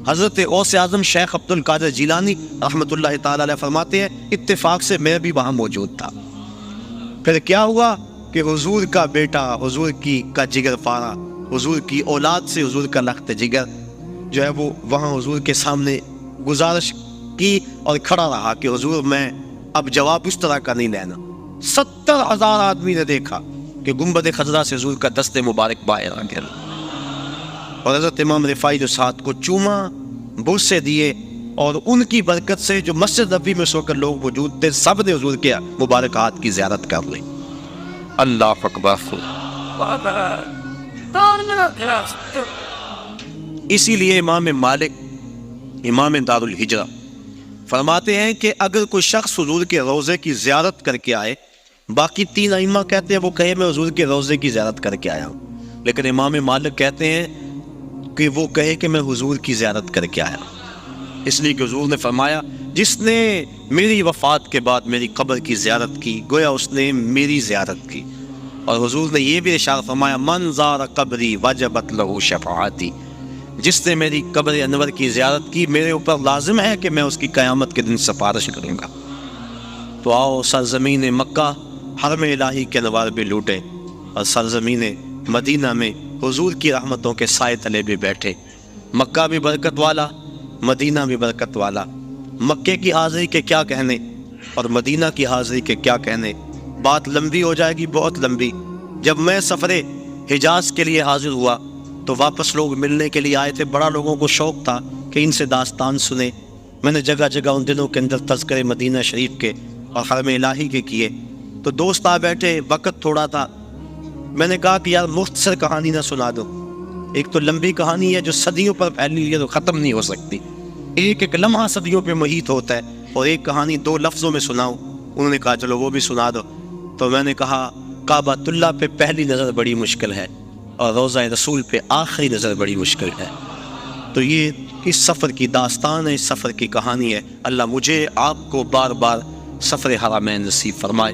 حضرت غوث اعظم شیخ عبد القادر جیلانی رحمۃ اللہ تعالی علیہ فرماتے ہیں اتفاق سے میں بھی وہاں موجود تھا۔ پھر کیا ہوا کہ حضور کا بیٹا، حضور کا جگر پارا، حضور کی اولاد سے حضور کا لخت جگر جو ہے وہ وہاں حضور کے سامنے گزارش کی اور کھڑا رہا کہ حضور میں اب جواب اس طرح کا نہیں لینا۔ 70,000 آدمی نے دیکھا کہ گنبد خضرا سے حضور کا دست مبارک باہر آ گیا، اور حضرت امام رفاعی جو ساتھ کو چوما، بوسے دیے، اور ان کی برکت سے جو مسجد نبوی میں سو کر لوگ موجود تھے سب نے حضور کے مبارک ہاتھ کی زیارت کر لی۔ اللہ اکبر۔ اسی لیے امام مالک امام دار الہجرہ فرماتے ہیں کہ اگر کوئی شخص حضور کے روضے کی زیارت کر کے آئے، باقی 3 ائمہ کہتے ہیں وہ کہے میں حضور کے روضے کی زیارت کر کے آیا ہوں، لیکن امام مالک کہتے ہیں کہ وہ کہے کہ میں حضور کی زیارت کر کے آیا ہوں، اس لیے کہ حضور نے فرمایا جس نے میری وفات کے بعد میری قبر کی زیارت کی گویا اس نے میری زیارت کی، اور حضور نے یہ بھی ارشاد فرمایا من زار قبری وجبت لہ شفاعتی، جس نے میری قبر انور کی زیارت کی میرے اوپر لازم ہے کہ میں اس کی قیامت کے دن سفارش کروں گا۔ تو آؤ سرزمین مکہ حرم الہی کے انوار بھی لوٹے، اور سرزمین مدینہ میں حضور کی رحمتوں کے سائے تلے بھی بیٹھے۔ مکہ بھی برکت والا، مدینہ بھی برکت والا، مکے کی حاضری کے کیا کہنے اور مدینہ کی حاضری کے کیا کہنے، بات لمبی ہو جائے گی، بہت لمبی۔ جب میں سفر حجاز کے لیے حاضر ہوا تو واپس لوگ ملنے کے لیے آئے تھے، بڑا لوگوں کو شوق تھا کہ ان سے داستان سنے۔ میں نے جگہ جگہ ان دنوں کے اندر تذکرے مدینہ شریف کے اور حرم الہی کے کیے، تو دوست آ بیٹھے، وقت تھوڑا تھا، میں نے کہا کہ یار مختصر کہانی نہ سنا دو، ایک تو لمبی کہانی ہے جو صدیوں پر پھیلی ہے تو ختم نہیں ہو سکتی، ایک ایک لمحہ صدیوں پہ محیط ہوتا ہے، اور ایک کہانی 2 لفظوں میں سناؤ۔ انہوں نے کہا چلو وہ بھی سنا دو۔ تو میں نے کہا کعبۃ اللہ پہ پہلی نظر بڑی مشکل ہے اور روضہ رسول پہ آخری نظر بڑی مشکل ہے، تو یہ اس سفر کی داستان ہے، اس سفر کی کہانی ہے۔ اللہ مجھے آپ کو بار بار سفر حرمین نصیب فرمائے۔